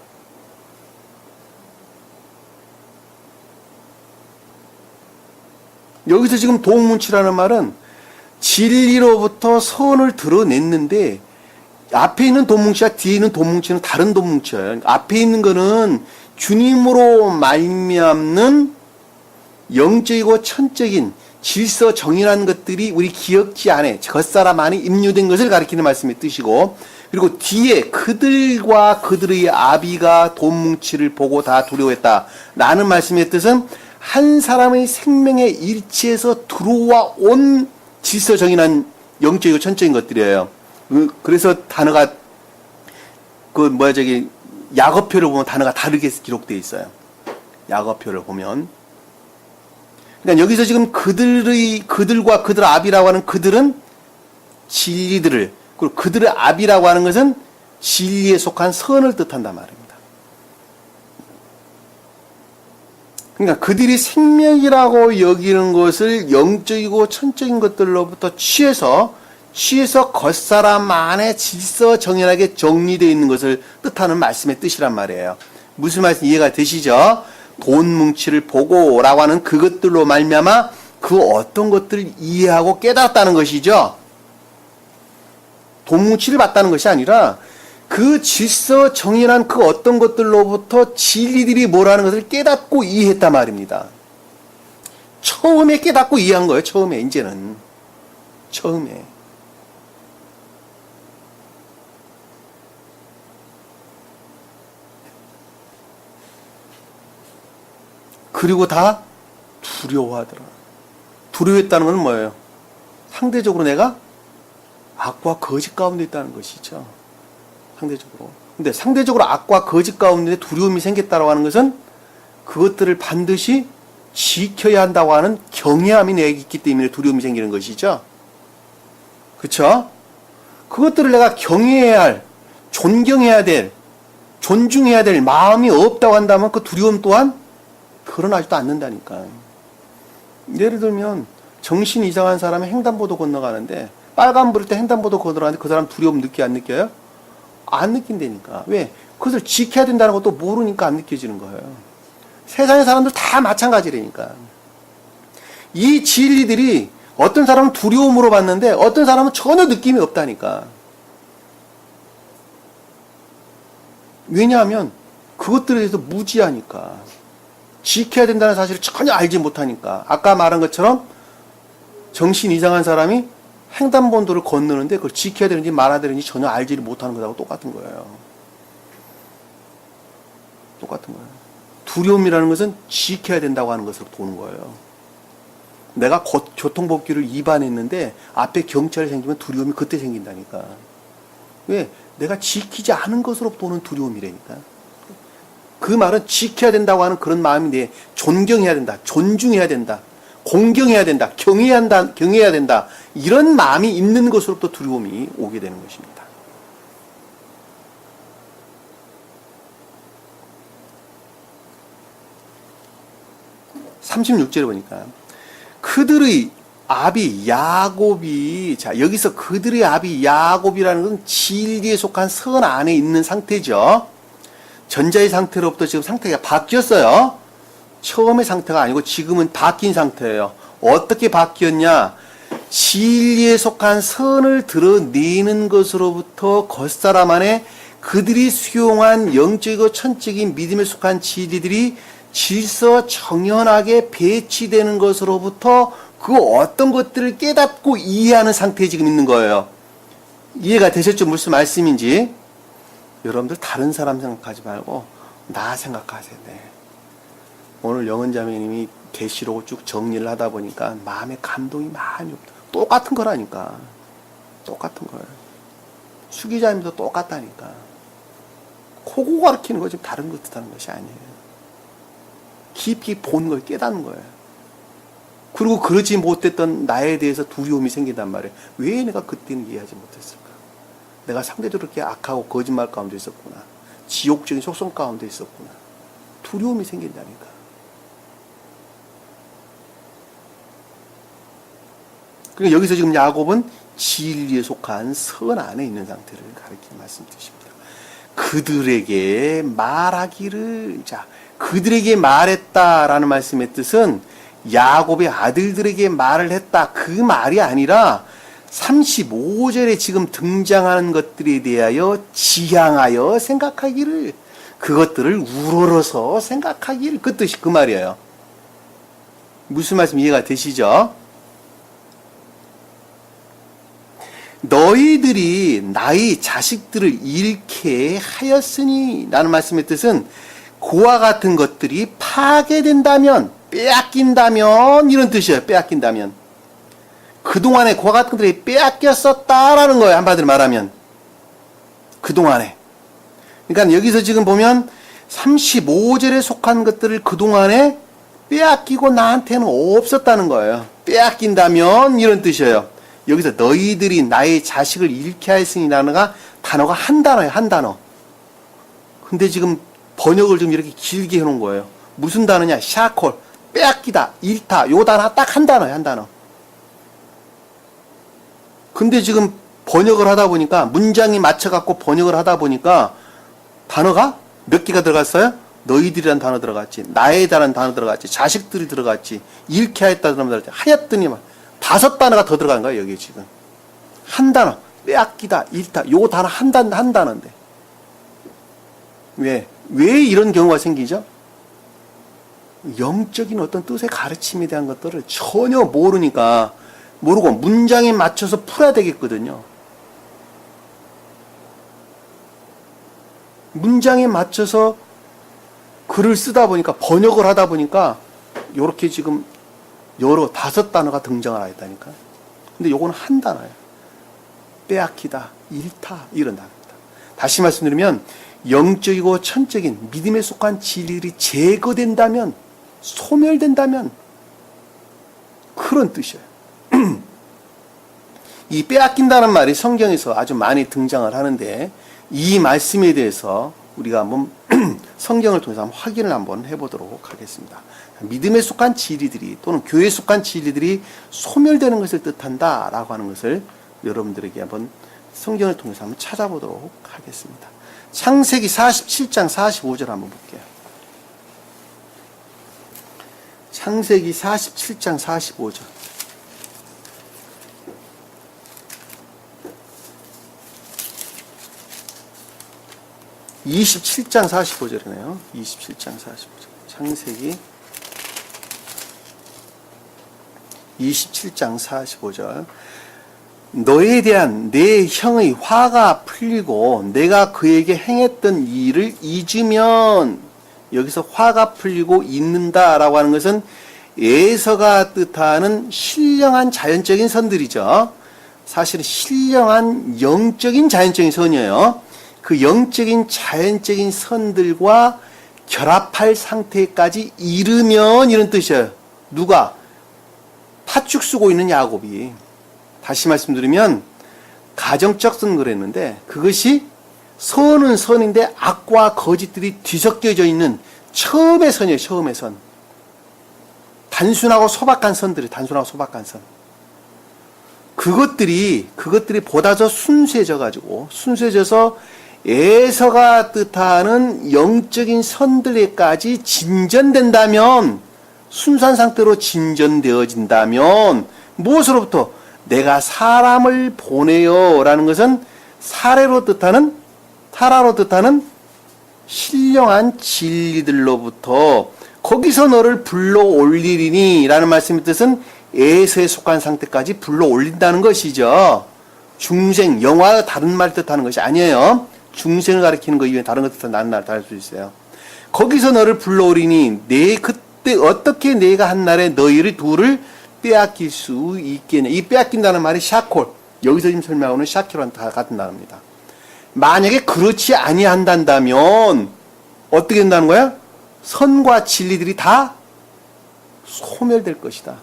여기서 지금 동문치라는 말은 진리로부터 선을 드러냈는데 앞에 있는 돈뭉치와 뒤에 있는 돈뭉치는 다른 돈뭉치예요. 앞에 있는 거는 주님으로 말미암는 영적이고 천적인 질서 정의라는 것들이 우리 기억지 안에 겉사람 안에 임유된 것을 가리키는 말씀의 뜻이고, 그리고 뒤에 그들과 그들의 아비가 돈뭉치를 보고 다 두려워했다 라는 말씀의 뜻은 한 사람의 생명의 일치에서 들어와 온 질서 정의란 영적이고 천적인 것들이에요. 그래서 단어가 야거표를 보면 단어가 다르게 기록되어 있어요. 야거표를 보면. 그러니까 여기서 지금 그들과 그들 아비라고 하는 그들은 진리들을, 그리고 그들의 아비라고 하는 것은 진리에 속한 선을 뜻한단 말입니다. 그러니까 그들이 생명이라고 여기는 것을 영적이고 천적인 것들로부터 취해서 겉사람 안에 질서 정연하게 정리되어 있는 것을 뜻하는 말씀의 뜻이란 말이에요. 무슨 말씀 이해가 되시죠? 돈 뭉치를 보고 라고 하는 그것들로 말미암아 그 어떤 것들을 이해하고 깨달았다는 것이죠. 돈 뭉치를 봤다는 것이 아니라 그 질서 정연한 그 어떤 것들로부터 진리들이 뭐라는 것을 깨닫고 이해했단 말입니다. 처음에 깨닫고 이해한 거예요. 처음에. 그리고 다 두려워하더라. 두려워했다는 건 뭐예요? 상대적으로 내가 악과 거짓 가운데 있다는 것이죠. 상대적으로. 근데 상대적으로 악과 거짓 가운데 두려움이 생겼다고 하는 것은 그것들을 반드시 지켜야 한다고 하는 경외함이 내게 있기 때문에 두려움이 생기는 것이죠. 그렇죠? 그것들을 내가 경외해야 할, 존경해야 될, 존중해야 될 마음이 없다고 한다면 그 두려움 또한 드러나지도 않는다니까. 예를 들면 정신 이상한 사람이 횡단보도 건너가는데 빨간불일 때 횡단보도 건너가는데 그 사람 두려움 느껴 안 느껴요? 안 느낀다니까. 왜? 그것을 지켜야 된다는 것도 모르니까 안 느껴지는 거예요. 세상의 사람들 다 마찬가지라니까. 이 진리들이 어떤 사람은 두려움으로 봤는데 어떤 사람은 전혀 느낌이 없다니까. 왜냐하면 그것들에 대해서 무지하니까. 지켜야 된다는 사실을 전혀 알지 못하니까. 아까 말한 것처럼 정신 이상한 사람이 횡단보도를 건너는데 그걸 지켜야 되는지 말아야 되는지 전혀 알지를 못하는 것하고 똑같은 거예요. 두려움이라는 것은 지켜야 된다고 하는 것으로 도는 거예요. 내가 교통법규를 위반했는데 앞에 경찰이 생기면 두려움이 그때 생긴다니까. 왜? 내가 지키지 않은 것으로 도는 두려움이라니까. 그 말은 지켜야 된다고 하는 그런 마음이 내 존경해야 된다, 존중해야 된다, 공경해야 된다, 경외해야 된다, 이런 마음이 있는 것으로부터 두려움이 오게 되는 것입니다. (36절에) 보니까 그들의 아비 야곱이, 자 여기서 그들의 아비 야곱이라는 건 진리에 속한 선 안에 있는 상태죠. 전자의 상태로부터 지금 상태가 바뀌었어요. 처음의 상태가 아니고 지금은 바뀐 상태예요. 어떻게 바뀌었냐? 진리에 속한 선을 드러내는 것으로부터 겉사람 안에 그들이 수용한 영적이고 천적인 믿음에 속한 진리들이 질서 정연하게 배치되는 것으로부터 그 어떤 것들을 깨닫고 이해하는 상태에 지금 있는 거예요. 이해가 되셨죠? 무슨 말씀인지. 여러분들 다른 사람 생각하지 말고 나 생각하세요. 네. 오늘 영은자매님이 계시록을 쭉 정리를 하다 보니까 마음에 감동이 많이 없다. 똑같은 거라니까. 똑같은 거예요. 수기자님도 똑같다니까. 코고 가르치는 거 좀 다른 것 뜻하는 것이 아니에요. 깊이 본 걸 깨닫는 거예요. 그리고 그러지 못했던 나에 대해서 두려움이 생긴단 말이에요. 왜 내가 그때는 이해하지 못했을까? 내가 상대적으로 그렇게 악하고 거짓말 가운데 있었구나. 지옥적인 속성 가운데 있었구나. 두려움이 생긴다니까. 그러니까 여기서 지금 야곱은 진리에 속한 선 안에 있는 상태를 가리키는 말씀드립니다. 그들에게 말하기를, 자, 그들에게 말했다라는 말씀의 뜻은 야곱의 아들들에게 말을 했다. 그 말이 아니라 35절에 지금 등장하는 것들에 대하여 지향하여 생각하기를, 그것들을 우러러서 생각하기를, 그 뜻이 그 말이에요. 무슨 말씀 이해가 되시죠? 너희들이 나의 자식들을 잃게 하였으니 라는 말씀의 뜻은 그와 같은 것들이 파괴된다면, 빼앗긴다면, 이런 뜻이에요. 빼앗긴다면. 그동안에 그와 같은 것들이 빼앗겼었다라는 거예요. 한마디로 말하면. 그동안에. 그러니까 여기서 지금 보면 35절에 속한 것들을 그동안에 빼앗기고 나한테는 없었다는 거예요. 빼앗긴다면, 이런 뜻이에요. 여기서 너희들이 나의 자식을 잃게 하였으니라는 단어가 한 단어예요. 한 단어. 근데 지금 번역을 좀 이렇게 길게 해놓은 거예요. 무슨 단어냐? 샤콜, 빼앗기다, 잃다. 요 단어 딱 한 단어예요. 한 단어. 근데 지금 번역을 하다 보니까, 문장이 맞춰갖고 번역을 하다 보니까 단어가 몇 개가 들어갔어요? 너희들이라는 단어 들어갔지, 나의라는 단어 들어갔지, 자식들이 들어갔지, 잃게 하였다는 단어 들어갔지, 하였더니만 5단어가 더 들어간 거예요. 여기 지금 한 단어, 빼앗기다, 잃다. 요 단어 한 단어인데 왜 이런 경우가 생기죠? 영적인 어떤 뜻의 가르침에 대한 것들을 전혀 모르고 문장에 맞춰서 풀어야 되겠거든요. 문장에 맞춰서 글을 쓰다 보니까, 번역을 하다 보니까 요렇게 지금 여러 5단어가 등장을 하였다니까. 근데 요거는 한 단어예요. 빼앗기다, 잃다, 이런 단어입니다. 다시 말씀드리면 영적이고 천적인 믿음에 속한 진리들이 제거된다면, 소멸된다면, 그런 뜻이에요. 이 빼앗긴다는 말이 성경에서 아주 많이 등장을 하는데, 이 말씀에 대해서 우리가 한번 성경을 통해서 한번 확인을 한번 해보도록 하겠습니다. 믿음에 속한 진리들이, 또는 교회에 속한 진리들이 소멸되는 것을 뜻한다라고 하는 것을 여러분들에게 한번 성경을 통해서 한번 찾아보도록 하겠습니다. 창세기 47장 45절 한번 볼게요. 창세기 47장 45절. 27장 45절이네요. 27장 45절. 창세기 27장 45절. 너에 대한 내 형의 화가 풀리고 내가 그에게 행했던 일을 잊으면, 여기서 화가 풀리고 잊는다라고 하는 것은 에서가 뜻하는 신령한 자연적인 선들이죠. 사실은 신령한 영적인 자연적인 선이에요. 그 영적인 자연적인 선들과 결합할 상태까지 이르면, 이런 뜻이에요. 누가? 팥죽 쓰고 있는 야곱이. 다시 말씀드리면 가정적 선 그랬는데, 그것이 선은 선인데 악과 거짓들이 뒤섞여져 있는 처음의 선이에요. 처음의 선. 단순하고 소박한 선들이, 단순하고 소박한 선. 그것들이 보다 더 순수해져서 에서가 뜻하는 영적인 선들에까지 진전된다면, 순수한 상태로 진전되어진다면, 무엇으로부터? 내가 사람을 보내요 라는 것은 타라로 뜻하는 신령한 진리들로부터 거기서 너를 불러 올리리니 라는 말씀의 뜻은 에서에 속한 상태까지 불러 올린다는 것이죠. 중생, 영화 다른 말 뜻하는 것이 아니에요. 중생을 가리키는 것 이외에 다른 것 뜻은 나는 날 다를 수 있어요. 거기서 너를 불러 올리니 그때 어떻게 내가 한 날에 너희를 둘을 빼앗길 수 있겠냐. 이 빼앗긴다는 말이 샤콜, 여기서 지금 설명하는 샤콜랑 다 같은 단어입니다. 만약에 그렇지 아니한다면 어떻게 된다는 거야? 선과 진리들이 다 소멸될 것이다.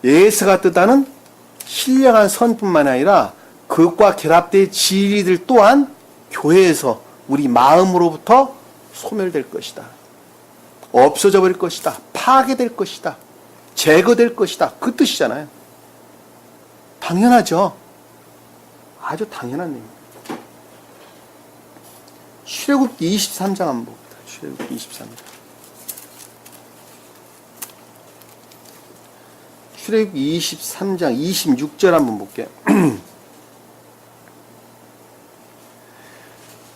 예수가 뜻하는 신령한 선뿐만 아니라 그것과 결합된 진리들 또한 교회에서 우리 마음으로부터 소멸될 것이다. 없어져 버릴 것이다. 파괴될 것이다. 제거될 것이다. 그 뜻이잖아요. 당연하죠. 아주 당연한 얘기입니다. 출애굽기 23장 한번 봅니다. 출애굽기 23장. 출애굽기 23장 26절 한번 볼게요.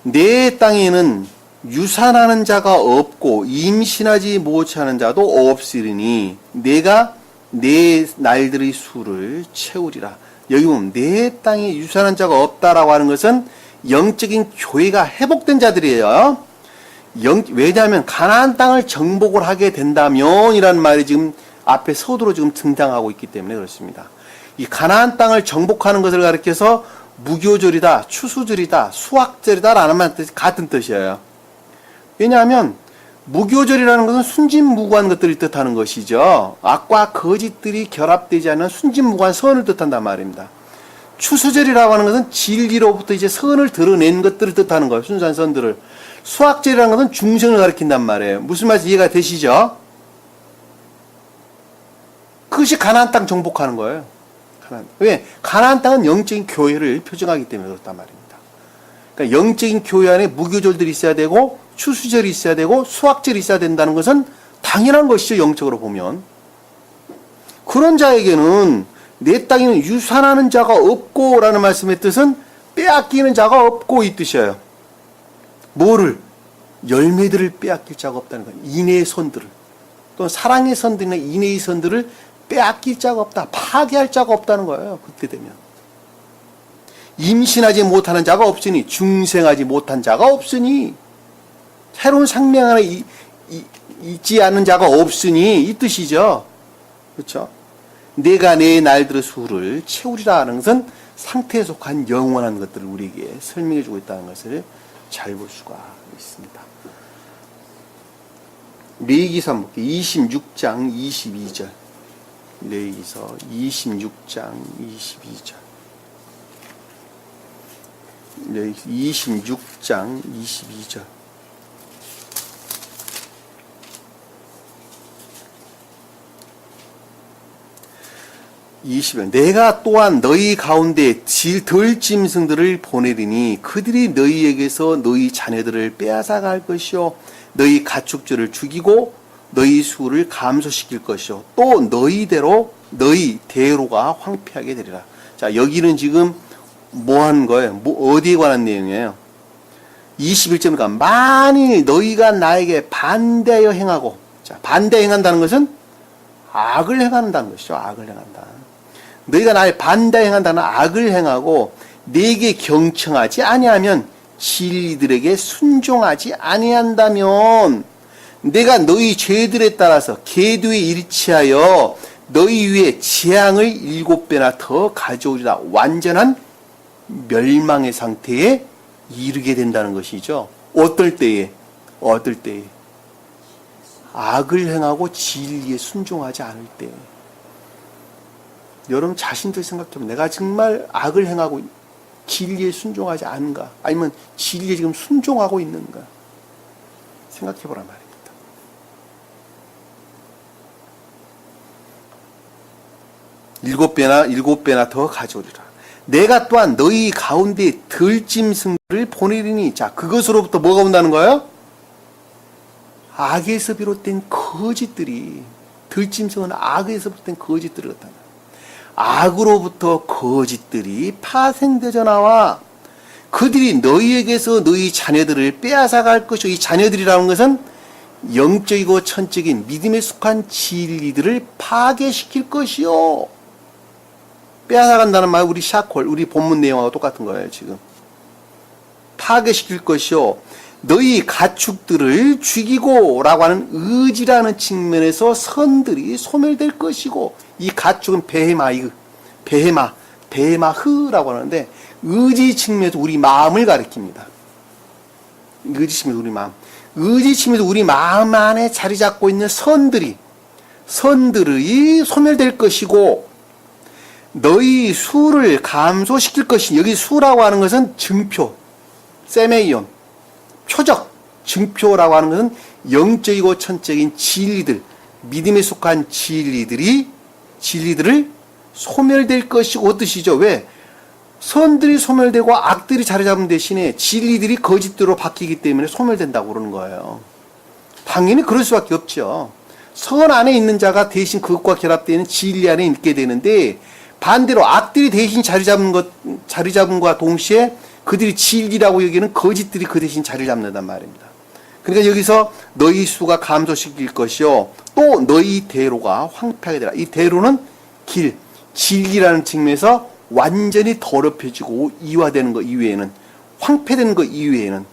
내 땅에는 유산하는 자가 없고 임신하지 못하는 자도 없으리니 내가 내 날들의 수를 채우리라. 여기 보면 내 땅에 유산한 자가 없다라고 하는 것은 영적인 교회가 회복된 자들이에요. 왜냐하면 가나안 땅을 정복을 하게 된다면 이라는 말이 지금 앞에 서두로 지금 등장하고 있기 때문에 그렇습니다. 이 가나안 땅을 정복하는 것을 가리켜서 무교절이다, 추수절이다, 수확절이다 라는 말 같은 뜻이에요. 왜냐하면 무교절이라는 것은 순진무구한 것들을 뜻하는 것이죠. 악과 거짓들이 결합되지 않는 순진무구한 선을 뜻한단 말입니다. 추수절이라고 하는 것은 진리로부터 이제 선을 드러낸 것들을 뜻하는 거예요. 순수한 선들을. 수확절이라는 것은 중생을 가리킨단 말이에요. 무슨 말인지 이해가 되시죠? 그것이 가나안 땅 정복하는 거예요. 왜? 가나안 땅은 영적인 교회를 표정하기 때문에 그렇단 말입니다. 그러니까 영적인 교회 안에 무교절들이 있어야 되고 추수절이 있어야 되고 수확절이 있어야 된다는 것은 당연한 것이죠. 영적으로 보면. 그런 자에게는 내 땅에는 유산하는 자가 없고 라는 말씀의 뜻은 빼앗기는 자가 없고 이 뜻이에요. 뭐를? 열매들을 빼앗길 자가 없다는 거예요. 인애의 선들을. 또는 사랑의 선들이나 인애의 선들을 빼앗길 자가 없다. 파괴할 자가 없다는 거예요. 그때 되면. 임신하지 못하는 자가 없으니 중생하지 못한 자가 없으니 새로운 생명 안에 있지 않는 자가 없으니 이 뜻이죠. 그렇죠? 내가 내 날들의 수를 채우리라 하는 것은 상태에 속한 영원한 것들을 우리에게 설명해 주고 있다는 것을 잘 볼 수가 있습니다. 레위기서 한번 볼게요. 26장 22절. 레위기서 26장 22절. 레위기서 26장 22절. 20절. 내가 또한 너희 가운데 덜 짐승들을 보내리니 그들이 너희에게서 너희 자녀들을 빼앗아갈 것이요 너희 가축들을 죽이고 너희 수를 감소시킬 것이요 또 너희대로 너희 대로가 황폐하게 되리라. 자, 여기는 지금 뭐 하는 거예요? 어디에 관한 내용이에요? 21절이니까 만일 너희가 나에게 반대하여 행하고, 자, 반대 행한다는 것은 악을 행한다는 것이죠. 악을 행한다. 너희가 나의 반대 행한다는 악을 행하고 내게 경청하지 아니하면 진리들에게 순종하지 아니한다면 내가 너희 죄들에 따라서 계도에 일치하여 너희 위에 재앙을 7배나 더 가져오리라. 완전한 멸망의 상태에 이르게 된다는 것이죠. 어떨 때에? 어떨 때에? 악을 행하고 진리에 순종하지 않을 때에. 여러분 자신들 생각해보면 내가 정말 악을 행하고 진리에 순종하지 않은가? 아니면 진리에 지금 순종하고 있는가? 생각해보란 말입니다. 일곱 배나 더 가져오리라. 내가 또한 너희 가운데 들짐승들을 보내리니, 자, 그것으로부터 뭐가 온다는 거예요? 악에서 비롯된 거짓들이, 들짐승은 악에서 비롯된 거짓들을 갖다 놔요. 악으로부터 거짓들이 파생되져 나와 그들이 너희에게서 너희 자녀들을 빼앗아갈 것이요. 이 자녀들이라는 것은 영적이고 천적인 믿음에 속한 진리들을 파괴시킬 것이요. 빼앗아간다는 말 우리 샤콜, 우리 본문 내용하고 똑같은 거예요. 지금 파괴시킬 것이요. 너희 가축들을 죽이고 라고 하는 의지라는 측면에서 선들이 소멸될 것이고, 이 가축은 베헤마흐라고 하는데 의지 측면에서 우리 마음을 가리킵니다. 의지 측면에서 우리 마음. 의지치면서 우리 마음 안에 자리 잡고 있는 선들이 소멸될 것이고 너희 수를 감소시킬 것이니 여기 수라고 하는 것은 증표, 세메이온, 표적, 증표라고 하는 것은 영적이고 천적인 진리들, 믿음에 속한 진리들을 소멸될 것이고 어떠시죠? 왜? 선들이 소멸되고 악들이 자리 잡은 대신에 진리들이 거짓대로 바뀌기 때문에 소멸된다고 그러는 거예요. 당연히 그럴 수밖에 없죠. 선 안에 있는 자가 대신 그것과 결합되는 진리 안에 있게 되는데 반대로 악들이 대신 자리 잡음과 동시에 그들이 진리라고 여기는 거짓들이 그 대신 자리를 잡는단 말입니다. 그러니까 여기서 너희 수가 감소시킬 것이요 또 너희 대로가 황폐하게 되라. 이 대로는 길, 진리라는 측면에서 완전히 더럽혀지고 이화되는 것 이외에는, 황폐되는 것 이외에는,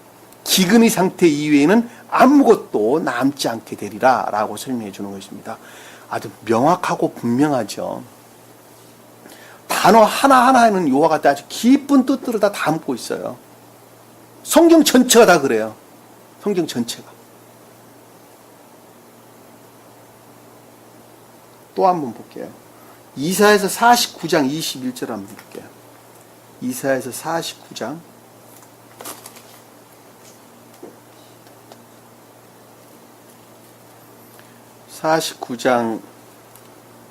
기근의 상태 이외에는 아무것도 남지 않게 되리라 라고 설명해 주는 것입니다. 아주 명확하고 분명하죠. 단어 하나하나에는 요와 같이 아주 깊은 뜻들을 다 담고 있어요. 성경 전체가 다 그래요. 성경 전체가. 또 한번 볼게요. 이사야서 49장 21절 한번 볼게요. 이사야서 49장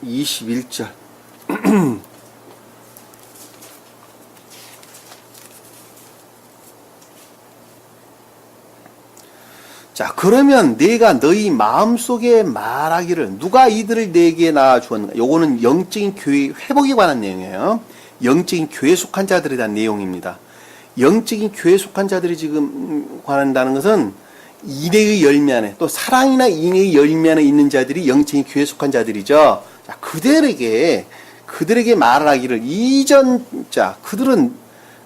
21절 자, 그러면 내가 너희 마음속에 말하기를 누가 이들을 내게 낳아주었는가? 요거는 영적인 교회 회복에 관한 내용이에요. 영적인 교회에 속한 자들에 대한 내용입니다. 영적인 교회에 속한 자들이 지금 관한다는 것은 인애의 열매 안에 또 사랑이나 인애의 열매 안에 있는 자들이 영적인 교회에 속한 자들이죠. 자, 그들에게 말하기를 그들은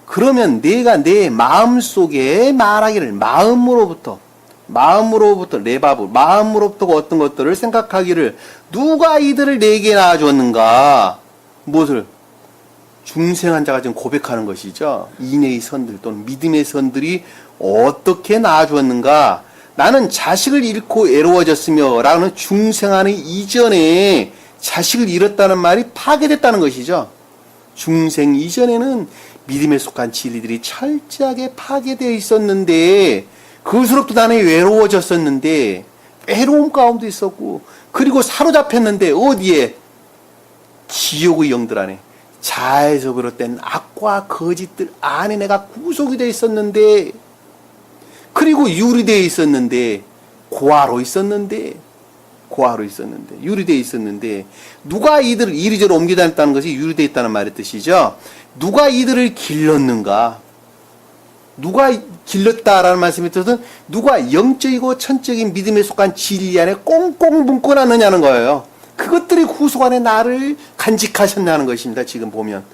그러면 내가 내 마음속에 말하기를 마음으로부터 레바브 마음으로부터 어떤 것들을 생각하기를 누가 이들을 내게 낳아주었는가? 무엇을? 중생한 자가 지금 고백하는 것이죠. 인애의 선들 또는 믿음의 선들이 어떻게 낳아주었는가? 나는 자식을 잃고 애로워졌으며 라는 중생하는 이전에 자식을 잃었다는 말이 파괴됐다는 것이죠. 중생 이전에는 믿음에 속한 진리들이 철저하게 파괴되어 있었는데 그것으로부터 나는 외로워졌었는데 외로움 가운데 있었고 그리고 사로잡혔는데 어디에? 지옥의 영들 안에 자에서 비롯된 악과 거짓들 안에 내가 구속이 되어 있었는데 그리고 유리되어 있었는데 고아로 있었는데 유리되어 있었는데 누가 이들을 이리저리 옮겨다녔다는 것이 유리되어 있다는 말의 뜻이죠. 누가 이들을 길렀는가? 누가 길렀다라는 말씀의 뜻은 누가 영적이고 천적인 믿음에 속한 진리 안에 꽁꽁 묶어놨느냐는 거예요. 그것들이 구속 안에 나를 간직하셨냐는 것입니다. 지금 보면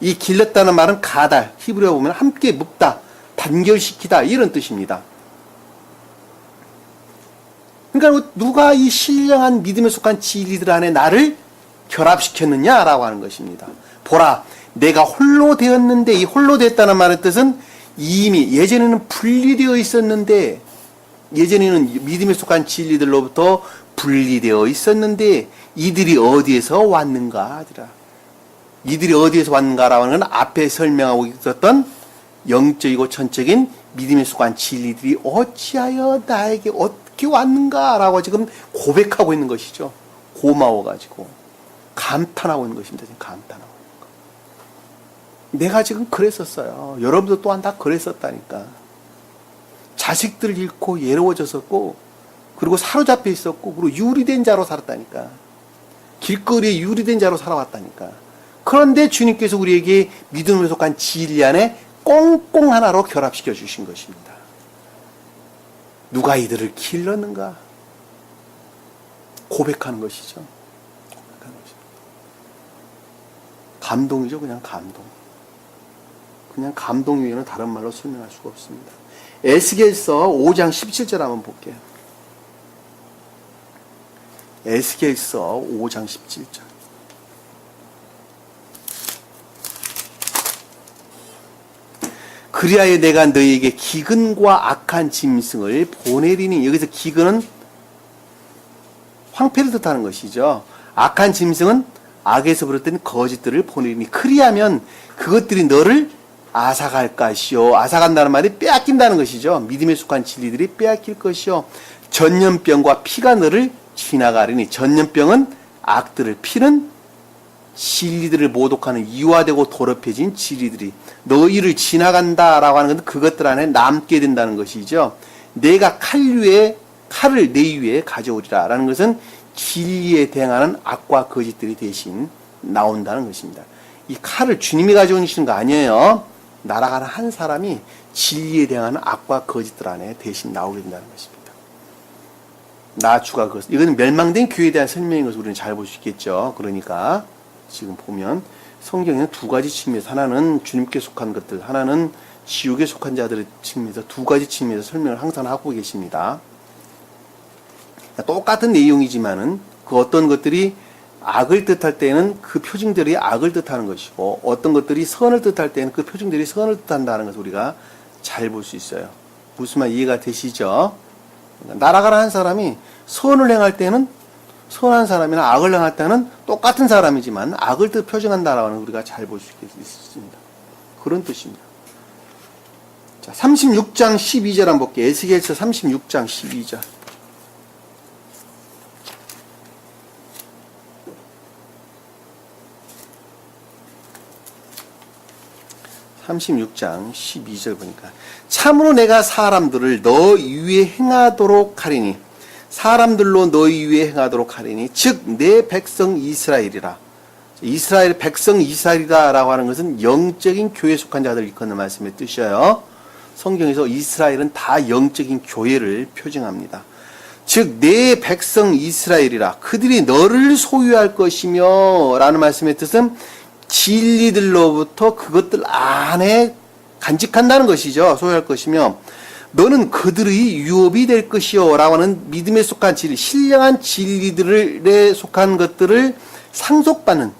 이 길렀다는 말은 가달, 히브리어 보면 함께 묶다, 단결시키다 이런 뜻입니다. 그러니까 누가 이 신령한 믿음에 속한 진리들 안에 나를 결합시켰느냐라고 하는 것입니다. 보라, 내가 홀로 되었는데 이 홀로 되었다는 말의 뜻은 이미 예전에는 분리되어 있었는데 예전에는 믿음에 속한 진리들로부터 분리되어 있었는데 이들이 어디에서 왔는가 하더라. 이들이 어디에서 왔는가라고 하는 건 앞에 설명하고 있었던 영적이고 천적인 믿음에 속한 진리들이 어찌하여 나에게 어떻게 왔는가라고 지금 고백하고 있는 것이죠. 고마워가지고 감탄하고 있는 것입니다. 지금 감탄하고. 내가 지금 그랬었어요. 여러분도 또한 다 그랬었다니까. 자식들 잃고 예로워졌었고 그리고 사로잡혀 있었고 그리고 유리된 자로 살았다니까. 길거리에 유리된 자로 살아왔다니까. 그런데 주님께서 우리에게 믿음에 속한 진리 안에 꽁꽁 하나로 결합시켜 주신 것입니다. 누가 이들을 길렀는가? 고백하는 것이죠. 고백하는 것입니다. 감동이죠. 그냥 감동. 그냥 감동 외에는 다른 말로 설명할 수가 없습니다. 에스겔서 5장 17절 한번 볼게요. 에스겔서 5장 17절. 그리하여 내가 너희에게 기근과 악한 짐승을 보내리니. 여기서 기근은 황폐를 뜻하는 것이죠. 악한 짐승은 악에서 비롯된 거짓들을 보내리니. 그리하면 그것들이 너를 앗아갈 것이요. 앗아간다는 말이 빼앗긴다는 것이죠. 믿음에 속한 진리들이 빼앗길 것이요. 전염병과 피가 너를 지나가리니. 전염병은 악들을, 피는 진리들을 모독하는 이화되고 더럽혀진 진리들이 너희를 지나간다라고 하는 것은 그것들 안에 남게 된다는 것이죠. 내가 칼을 내 위에 가져오리라 라는 것은 진리에 대항하는 악과 거짓들이 대신 나온다는 것입니다. 이 칼을 주님이 가져오시는 거 아니에요. 날아가는 한 사람이 진리에 대항하는 악과 거짓들 안에 대신 나오게 된다는 것입니다. 나주가 이건 멸망된 교회에 대한 설명인 것을 우리는 잘 볼 수 있겠죠. 그러니까 지금 보면 성경에는 두 가지 측면에서, 하나는 주님께 속한 것들, 하나는 지옥에 속한 자들의 측면에서, 두 가지 측면에서 설명을 항상 하고 계십니다. 똑같은 내용이지만은 그 어떤 것들이 악을 뜻할 때는 그 표징들이 악을 뜻하는 것이고, 어떤 것들이 선을 뜻할 때는 그 표징들이 선을 뜻한다는 것을 우리가 잘 볼 수 있어요. 무슨 말 이해가 되시죠? 날아가는 한 사람이 선을 행할 때는 선한 사람이나 악을 행할 때는 똑같은 사람이지만 악을 표징한다라는 걸 우리가 잘 볼 수 있습니다. 그런 뜻입니다. 자, 36장 12절 한번 볼게요. 에스겔서 36장 12절. 36장 12절 보니까 참으로 내가 사람들을 너 위에 행하도록 하리니, 사람들로 너희 위에 행하도록 하리니 즉 내 백성 이스라엘이라. 이스라엘 백성 이스라엘이다 라고 하는 것은 영적인 교회에 속한 자들을 일컫는 말씀의 뜻이에요. 성경에서 이스라엘은 다 영적인 교회를 표징합니다. 즉 내 백성 이스라엘이라. 그들이 너를 소유할 것이며 라는 말씀의 뜻은 진리들로부터 그것들 안에 간직한다는 것이죠. 소유할 것이며, 너는 그들의 유업이 될 것이요 라고 하는 믿음에 속한 진리, 신령한 진리들에 속한 것들을 상속받은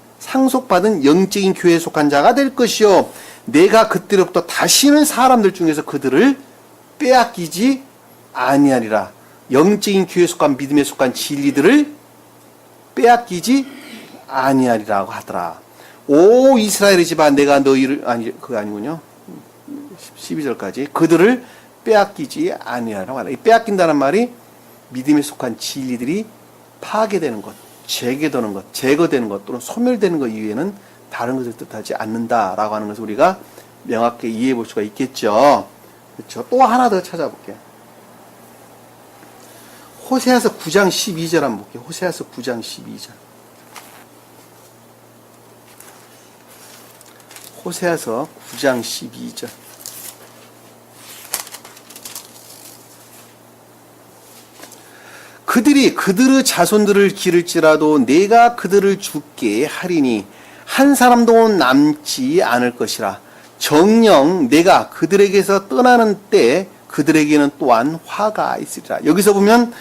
영적인 교회에 속한 자가 될 것이요, 내가 그때로부터 다시는 사람들 중에서 그들을 빼앗기지 아니하리라. 영적인 교회에 속한 믿음에 속한 진리들을 빼앗기지 아니하리라고 하더라. 오 이스라엘의 집안, 내가 너희를, 아니 그거 아니군요. 12절까지 그들을 빼앗기지 아니하라고 하라. 이 빼앗긴다는 말이 믿음에 속한 진리들이 파괴되는 것, 제거되는 것 또는 소멸되는 것 이외에는 다른 것을 뜻하지 않는다라고 하는 것을 우리가 명확히 이해해 볼 수가 있겠죠. 그렇죠. 또 하나 더 찾아볼게요. 호세아서 9장 12절 한번 볼게요. 호세아서 9장 12절. 호세아서 9장 12절. 그들의 자손들을 기를지라도 내가 그들을 죽게 하리니 한 사람도 남지 않을 것이라. 정녕 내가 그들에게서 떠나는 때 그들에게는 또한 화가 있으리라. 여기서 보면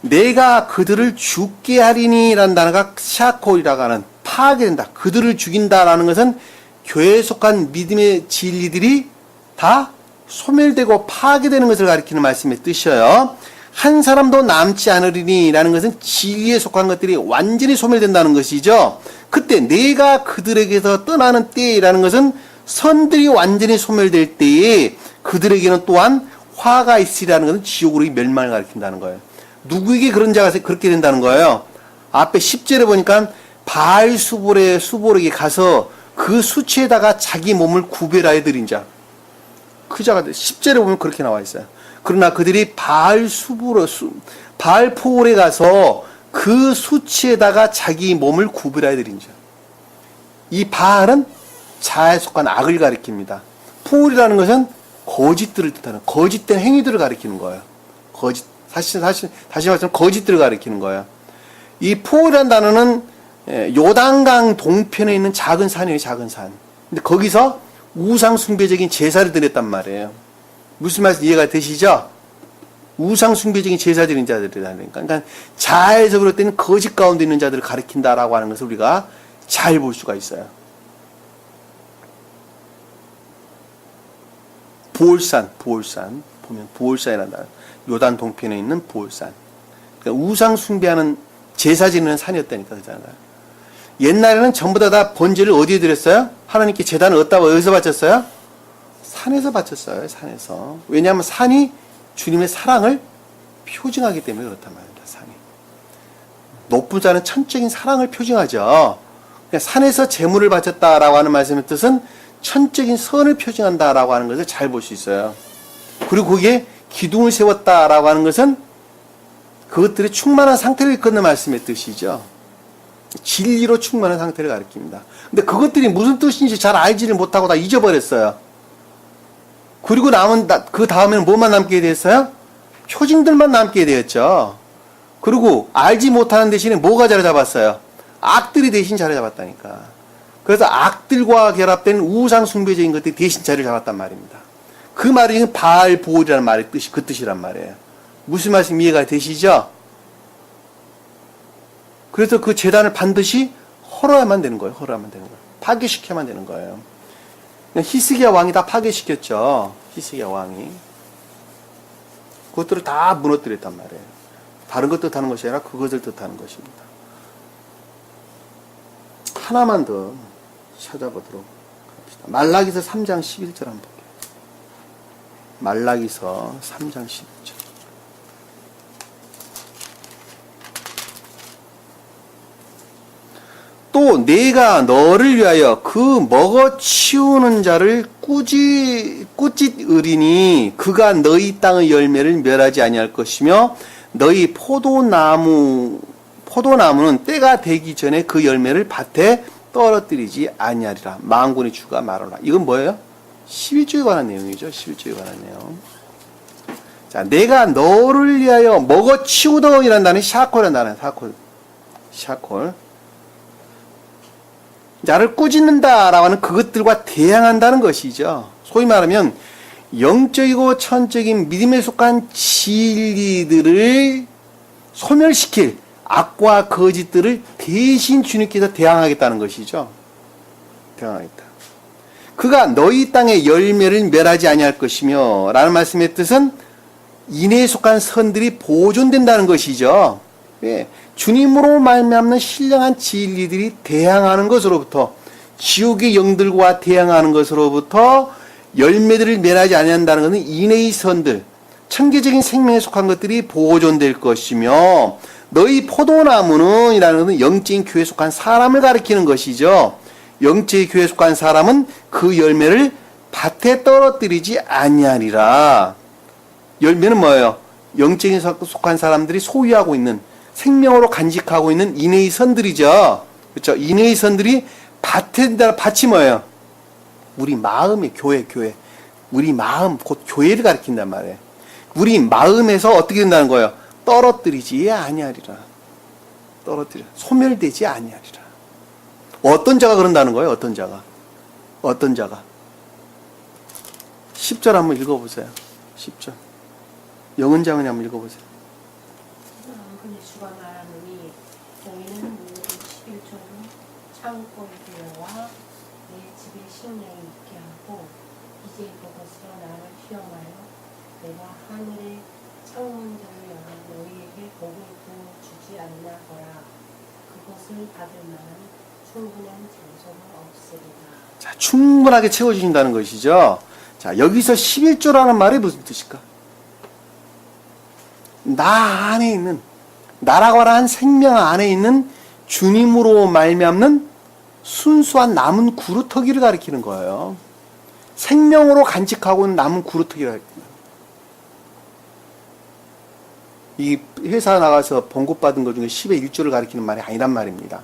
내가 그들을 죽게 하리니 라는 단어가 샤콜이라고 하는, 파괴된다, 그들을 죽인다라는 것은 교회에 속한 믿음의 진리들이 다 소멸되고 파괴되는 것을 가리키는 말씀의 뜻이에요. 한 사람도 남지 않으리니 라는 것은 진리에 속한 것들이 완전히 소멸된다는 것이죠. 그때 내가 그들에게서 떠나는 때라는 것은 선들이 완전히 소멸될 때에 그들에게는 또한 화가 있으리라는 것은 지옥으로의 멸망을 가리킨다는 거예요. 누구에게 그런 자가 그렇게 된다는 거예요? 앞에 10절에 보니까 바알 수볼에게 가서 그 수치에다가 자기 몸을 구별하여 드린 자, 그 자가 10절에 보면 그렇게 나와 있어요. 그러나 그들이 바알 포올에 가서 그 수치에다가 자기 몸을 구별하여 드린 자. 이 바알은 자아에 속한 악을 가리킵니다. 포올이라는 것은 거짓들을 뜻하는, 거짓된 행위들을 가리키는 거예요. 다시 말하면 거짓들을 가리키는 거예요. 이 포올이라는 단어는 요단강 동편에 있는 작은 산이에요, 작은 산. 근데 거기서 우상숭배적인 제사를 드렸단 말이에요. 무슨 말씀 이해가 되시죠? 우상숭배적인 제사 드린 자들이라는, 그러니까 자아에서 비롯된 거짓 가운데 있는 자들을 가리킨다라고 하는 것을 우리가 잘 볼 수가 있어요. 보올산 보면 보올산이라는 나라, 요단 동편에 있는 보올산. 그러니까 우상 숭배하는 제사 지내는 산이었다니까 그잖아요. 옛날에는 전부 다 번제를 어디에 드렸어요? 하나님께 제단을 어디서 바쳤어요? 산에서 바쳤어요. 산에서. 왜냐하면 산이 주님의 사랑을 표징하기 때문에 그렇단 말입니다. 산이. 높은 산은 천적인 사랑을 표징하죠. 그러니까 산에서 제물을 바쳤다라고 하는 말씀의 뜻은 천적인 선을 표징한다라고 하는 것을 잘 볼 수 있어요. 그리고 거기에 기둥을 세웠다라고 하는 것은 그것들이 충만한 상태를 이끄는 말씀의 뜻이죠. 진리로 충만한 상태를 가리킵니다. 근데 그것들이 무슨 뜻인지 잘 알지를 못하고 다 잊어버렸어요. 그리고 그 다음에는 뭐만 남게 됐어요? 표징들만 남게 되었죠. 그리고 알지 못하는 대신에 뭐가 자리 잡았어요? 악들이 대신 자리 잡았다니까. 그래서 악들과 결합된 우상 숭배적인 것들이 대신 자리를 잡았단 말입니다. 그 말이 바알 보올이라는 말의 뜻이 그 뜻이란 말이에요. 무슨 말씀 이해가 되시죠? 그래서 그 제단을 반드시 헐어야만 되는 거예요. 헐어야만 되는 거예요. 파괴시켜야만 되는 거예요. 히스기야 왕이 다 파괴시켰죠. 히스기야 왕이. 그것들을 다 무너뜨렸단 말이에요. 다른 것 뜻하는 것이 아니라 그것을 뜻하는 것입니다. 하나만 더 찾아보도록 합시다. 말라기서 3장 11절 한번 볼게요. 말라기서 3장 11절. 또 내가 너를 위하여 그 먹어 치우는 자를 꾸짖으리니 그가 너희 땅의 열매를 멸하지 아니할 것이며 너희 포도나무는 때가 되기 전에 그 열매를 밭에 떨어뜨리지 아니하리라. 만군의 주가 말하라. 이건 뭐예요? 11조에 관한 내용이죠. 11조에 관한 내용. 자, 내가 너를 위하여 먹어 치우더이라는 단어는 샤콜이라는 단어예요. 샤콜. 나를 꾸짖는다라고 하는 그것들과 대항한다는 것이죠. 소위 말하면 영적이고 천적인 믿음에 속한 진리들을 소멸시킬 악과 거짓들을 대신 주님께서 대항하겠다는 것이죠. 대항하겠다. 그가 너희 땅의 열매를 멸하지 아니할 것이며 라는 말씀의 뜻은 인애에 속한 선들이 보존된다는 것이죠. 예. 주님으로 말미암는 신령한 진리들이 대항하는 것으로부터 지옥의 영들과 대항하는 것으로부터 열매들을 멸하지 아니한다는 것은 인애의 선들, 천계적인 생명에 속한 것들이 보존될 것이며 너희 포도나무는 이라는 것은 영적인 교회에 속한 사람을 가리키는 것이죠. 영적인 교회에 속한 사람은 그 열매를 밭에 떨어뜨리지 아니하리라. 열매는 뭐예요? 영적인 속한 사람들이 소유하고 있는 생명으로 간직하고 있는 인애의 선들이죠. 그렇죠? 인애의 선들이 밭이 뭐예요? 우리 마음의 교회. 우리 마음, 곧 교회를 가리킨단 말이에요. 우리 마음에서 어떻게 된다는 거예요? 떨어뜨리지 아니하리라. 소멸되지 아니하리라. 어떤 자가 그런다는 거예요? 어떤 자가? 10절 한번 읽어보세요. 10절. 영은장은이 한번 읽어보세요. 근데 주가 말하노니 너희는 모든 11조는 창고의 되어와 내 집에 식량이 있게 하고 이제 그것으로 나를 시험하여 내가 하늘의 창문들을 열어 너희에게 복을 부어주지 않나거라. 그것을 받을 만한 충분한 장소가 없으리라. 자, 충분하게 채워주신다는 것이죠. 자, 여기서 11조라는 말이 무슨 뜻일까? 나 안에 있는, 나라고 하는 생명 안에 있는 주님으로 말미암는 순수한 남은 구루터기를 가리키는 거예요. 생명으로 간직하고 있는 남은 구루터기를 가리키는 거예요. 이 회사 나가서 봉급받은 것 중에 10의 1조를 가리키는 말이 아니란 말입니다.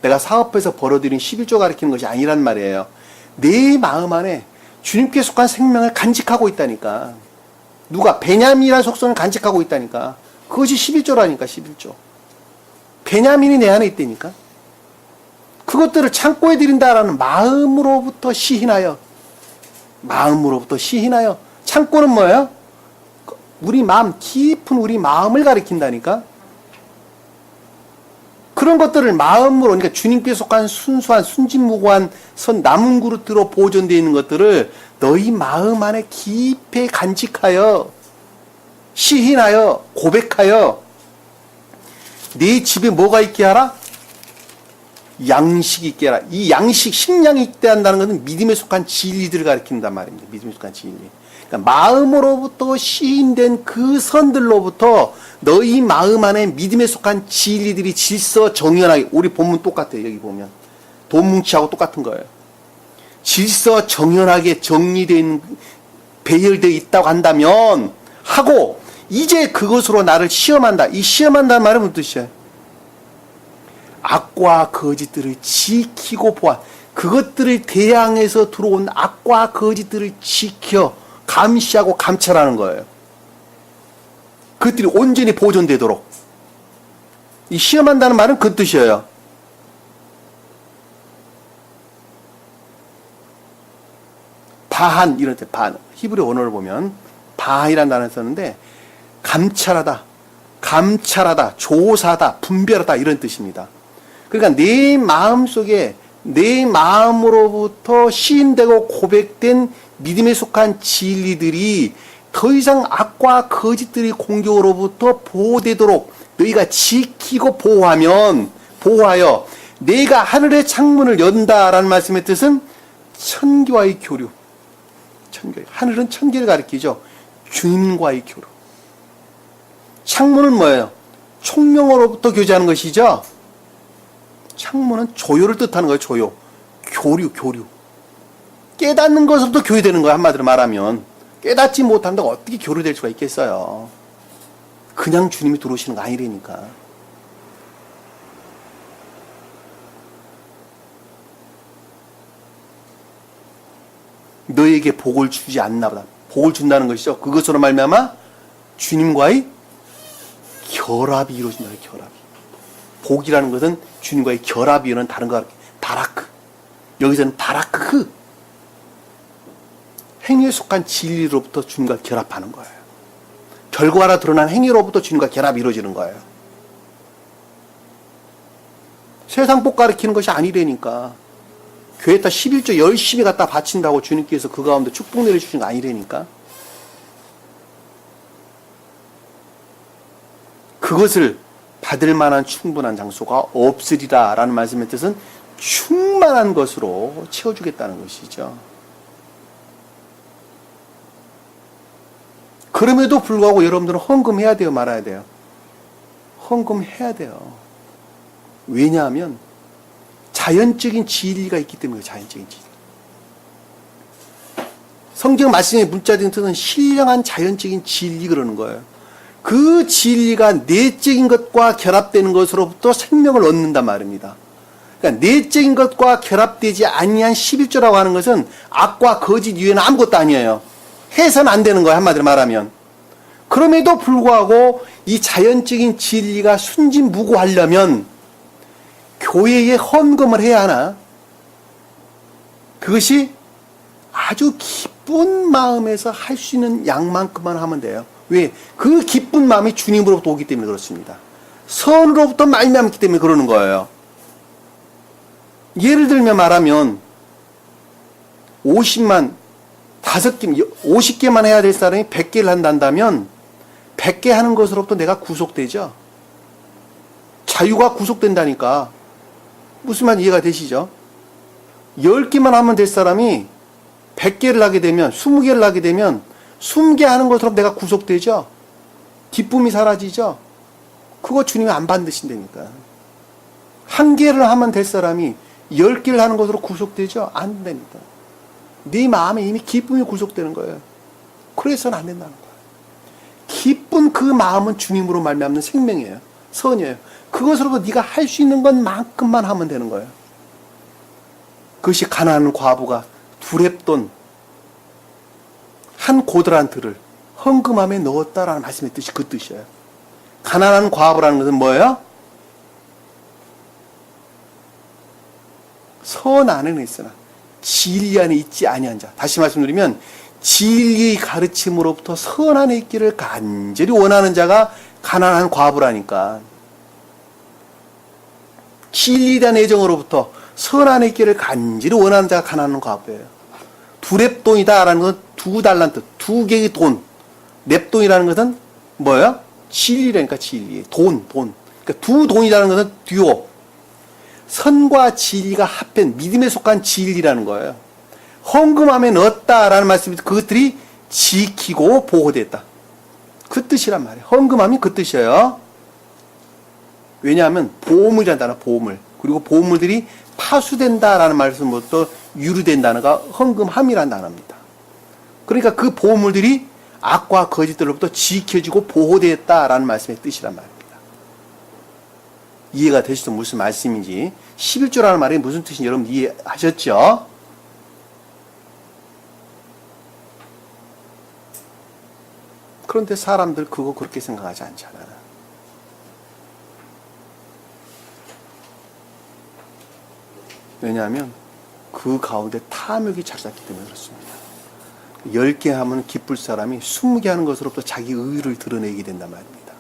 내가 사업해서 벌어들인 11조 가리키는 것이 아니란 말이에요. 내 마음 안에 주님께 속한 생명을 간직하고 있다니까. 누가? 베냐민이라는 속성을 간직하고 있다니까. 그것이 11조라니까. 11조. 베냐민이 내 안에 있다니까. 그것들을 창고에 드린다라는 마음으로부터 시인하여 창고는 뭐예요? 우리 마음, 깊은 우리 마음을 가리킨다니까. 그런 것들을 마음으로, 그러니까 주님께 속한 순수한 순진무구한 선 남은 그릇으로 보존되어 있는 것들을 너희 마음 안에 깊이 간직하여 시인하여 고백하여 네 집에 뭐가 있게 하라? 양식이 있게 하라. 이 양식, 식량이 있게 한다는 것은 믿음에 속한 진리들을 가리킨단 말입니다. 믿음에 속한 진리. 그러니까 마음으로부터 시인된 그 선들로부터 너희 마음 안에 믿음에 속한 진리들이 질서 정연하게, 우리 본문 똑같아요. 여기 보면 돈뭉치하고 똑같은 거예요. 질서 정연하게 정리된 배열되어 있다고 한다면 하고 이제 그것으로 나를 시험한다. 이 시험한다는 말은 무슨 뜻이에요? 악과 거짓들을 지키고 보아, 그것들을 대항해서 들어온 악과 거짓들을 지켜 감시하고 감찰하는 거예요. 그것들이 온전히 보존되도록. 이 시험한다는 말은 그 뜻이에요. 바한, 이런 뜻, 반. 히브리 언어를 보면 바한이라는 단어를 썼는데 감찰하다, 감찰하다, 조사하다, 분별하다 이런 뜻입니다. 그러니까 내 마음 속에 내 마음으로부터 시인되고 고백된 믿음에 속한 진리들이 더 이상 악과 거짓들의 공격으로부터 보호되도록 너희가 지키고 보호하여 내가 하늘의 창문을 연다라는 말씀의 뜻은 천교와의 교류. 천교. 하늘은 천계를 가리키죠. 주님과의 교류. 창문은 뭐예요? 총명으로부터 교제하는 것이죠. 창문은 조요를 뜻하는 거예요. 조요. 교류. 깨닫는 것으로부터 교류되는 거예요. 한마디로 말하면. 깨닫지 못한다고 어떻게 교류될 수가 있겠어요. 그냥 주님이 들어오시는 거 아니라니까. 너에게 복을 주지 않나 보다. 복을 준다는 것이죠. 그것으로 말미암아 주님과의 결합이 이루어진다. 결합이. 복이라는 것은 주님과의 결합이 이루어지는 다른 거 같아요. 다라크. 여기서는 다라크. 행위에 속한 진리로부터 주님과 결합하는 거예요. 결과로 드러난 행위로부터 주님과 결합이 이루어지는 거예요. 세상 복 가리키는 것이 아니라니까. 교회에다 11조 열심히 갖다 바친다고 주님께서 그 가운데 축복 내려주신 거 아니라니까. 그것을 받을 만한 충분한 장소가 없으리라 라는 말씀의 뜻은 충만한 것으로 채워주겠다는 것이죠. 그럼에도 불구하고 여러분들은 헌금해야 돼요, 말아야 돼요? 헌금해야 돼요. 왜냐하면 자연적인 진리가 있기 때문에. 자연적인 진리. 성경 말씀의 문자적인 뜻은 신령한 자연적인 진리 그러는 거예요. 그 진리가 내적인 것과 결합되는 것으로부터 생명을 얻는단 말입니다. 그러니까 내적인 것과 결합되지 아니한 11조라고 하는 것은 악과 거짓 이외에는 아무것도 아니에요. 해서는 안 되는 거예요. 한마디로 말하면. 그럼에도 불구하고 이 자연적인 진리가 순진무구하려면 교회에 헌금을 해야 하나? 그것이 아주 기쁜 마음에서 할 수 있는 양만큼만 하면 돼요. 왜? 그 기쁜 마음이 주님으로부터 오기 때문에 그렇습니다. 선으로부터 말미암기 때문에 그러는 거예요. 예를 들면 말하면 50만 50개만 해야 될 사람이 100개를 한다면 100개 하는 것으로부터 내가 구속되죠. 자유가 구속된다니까. 무슨 말 이해가 되시죠? 10개만 하면 될 사람이 100개를 하게 되면 20개를 하게 되면 20개 하는 것으로 내가 구속되죠. 기쁨이 사라지죠. 그거 주님이 안 받으신다니까. 1개를 하면 될 사람이 10개를 하는 것으로 구속되죠. 안 됩니다. 네 마음에 이미 기쁨이 구속되는 거예요. 그래서는 안 된다는 거예요. 기쁜 그 마음은 주님으로 말미암는 생명이에요. 선이에요. 그것으로부터 네가 할 수 있는 것만큼만 하면 되는 거예요. 그것이 가난한 과부가 두렙돈 한 고드란 들을 헌금함에 넣었다라는 말씀의 뜻이 그 뜻이에요. 가난한 과부라는 것은 뭐예요? 선 안에는 있으나 진리 안에 있지 아니한 자. 다시 말씀드리면 진리의 가르침으로부터 선 안에 있기를 간절히 원하는 자가 가난한 과부라니까. 진리에 대한 애정으로부터 선한의 길을 간절히 원하는 자가 가난한 과부예요. 두 렙돈이다라는 것은 두 달란트, 두 개의 돈. 렙돈이라는 것은 뭐예요? 진리라니까 진리. 돈. 그러니까 두 돈이라는 것은 듀오. 선과 진리가 합한 믿음에 속한 진리라는 거예요. 헌금함에 넣었다라는 말씀이 그것들이 지키고 보호됐다. 그 뜻이란 말이에요. 헌금함이 그 뜻이에요. 왜냐하면 보물이라는 단어, 보물. 그리고 보물들이 파수된다라는 말씀부터 유루된다는 가 헌금함이라는 단어입니다. 그러니까 그 보물들이 악과 거짓들로부터 지켜지고 보호되었다라는 말씀의 뜻이란 말입니다. 이해가 되시죠? 무슨 말씀인지. 11조라는 말이 무슨 뜻인지 여러분 이해하셨죠? 그런데 사람들 그거 그렇게 생각하지 않잖아. 왜냐하면 그 가운데 탐욕이 잦았기 때문에 그렇습니다. 10개 하면 기쁠 사람이 20개 하는 것으로부터 자기 의의를 드러내게 된단 말입니다.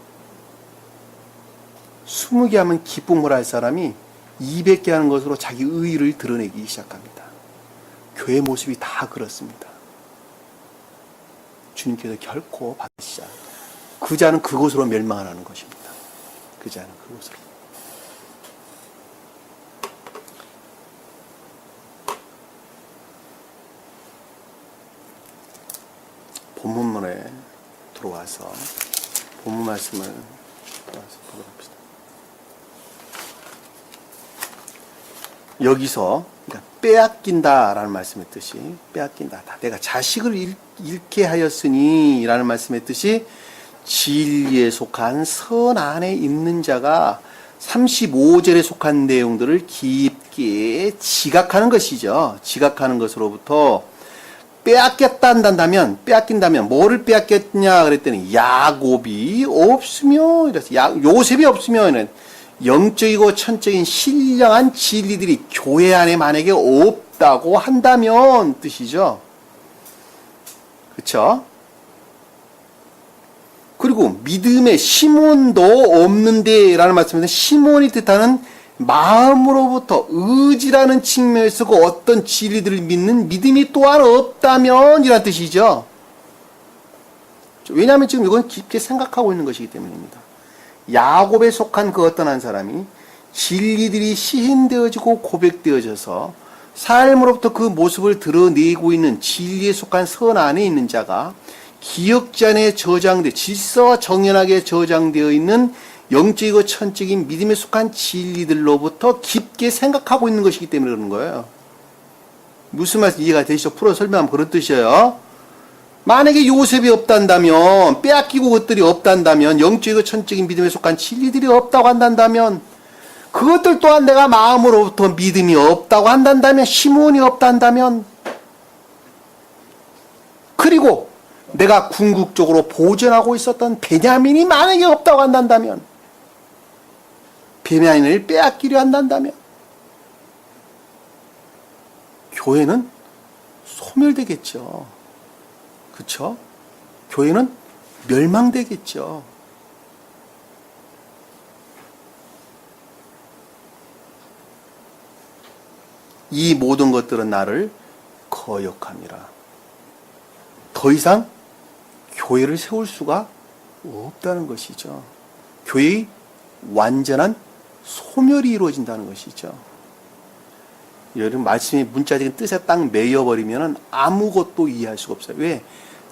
20개 하면 기쁨을 할 사람이 200개 하는 것으로 자기 의의를 드러내기 시작합니다. 교회 모습이 다 그렇습니다. 주님께서 결코 받으시지 않는다. 그 자는 그곳으로 멸망하는 것입니다. 그 자는 그곳으로. 본문문에 들어와서 본문 말씀을 보도록 합시다. 여기서 빼앗긴다라는 말씀의 뜻이 빼앗긴다. 내가 자식을 잃게 하였으니 라는 말씀의 뜻이 진리에 속한 선 안에 있는 자가 35절에 속한 내용들을 깊게 지각하는 것이죠. 지각하는 것으로부터 빼앗긴다면 뭐를 빼앗겼냐 그랬더니 야곱이 없으며 이랬어요. 요셉이 없으면 영적이고 천적인 신령한 진리들이 교회 안에 만약에 없다고 한다면 뜻이죠. 그렇죠? 그리고 믿음의 시몬도 없는데 라는 말씀에서 시몬이 뜻하는 마음으로부터 의지라는 측면에서 그 어떤 진리들을 믿는 믿음이 또한 없다면 이란 뜻이죠. 왜냐하면 지금 이건 깊게 생각하고 있는 것이기 때문입니다. 야곱에 속한 그 어떤 한 사람이 진리들이 시인되어지고 고백되어져서 삶으로부터 그 모습을 드러내고 있는 진리에 속한 선 안에 있는 자가 기억잔에 저장돼 질서와 정연하게 저장되어 있는 영적이고 천적인 믿음에 속한 진리들로부터 깊게 생각하고 있는 것이기 때문에 그러는 거예요. 무슨 말씀 이해가 되시죠? 풀어 설명하면 그런 뜻이에요. 만약에 요셉이 없단다면, 빼앗기고 것들이 없단다면, 영적이고 천적인 믿음에 속한 진리들이 없다고 한다면, 그것들 또한 내가 마음으로부터 믿음이 없다고 한다면, 시몬이 없단다면, 그리고 내가 궁극적으로 보존하고 있었던 베냐민이 만약에 없다고 한다면, 베냐민을 빼앗기려 한다면, 교회는 소멸되겠죠. 그렇죠? 교회는 멸망되겠죠. 이 모든 것들은 나를 거역함이라. 더 이상 교회를 세울 수가 없다는 것이죠. 교회의 완전한 소멸이 이루어진다는 것이죠. 여러분 말씀이 문자적인 뜻에 딱 매여버리면 아무것도 이해할 수가 없어요. 왜?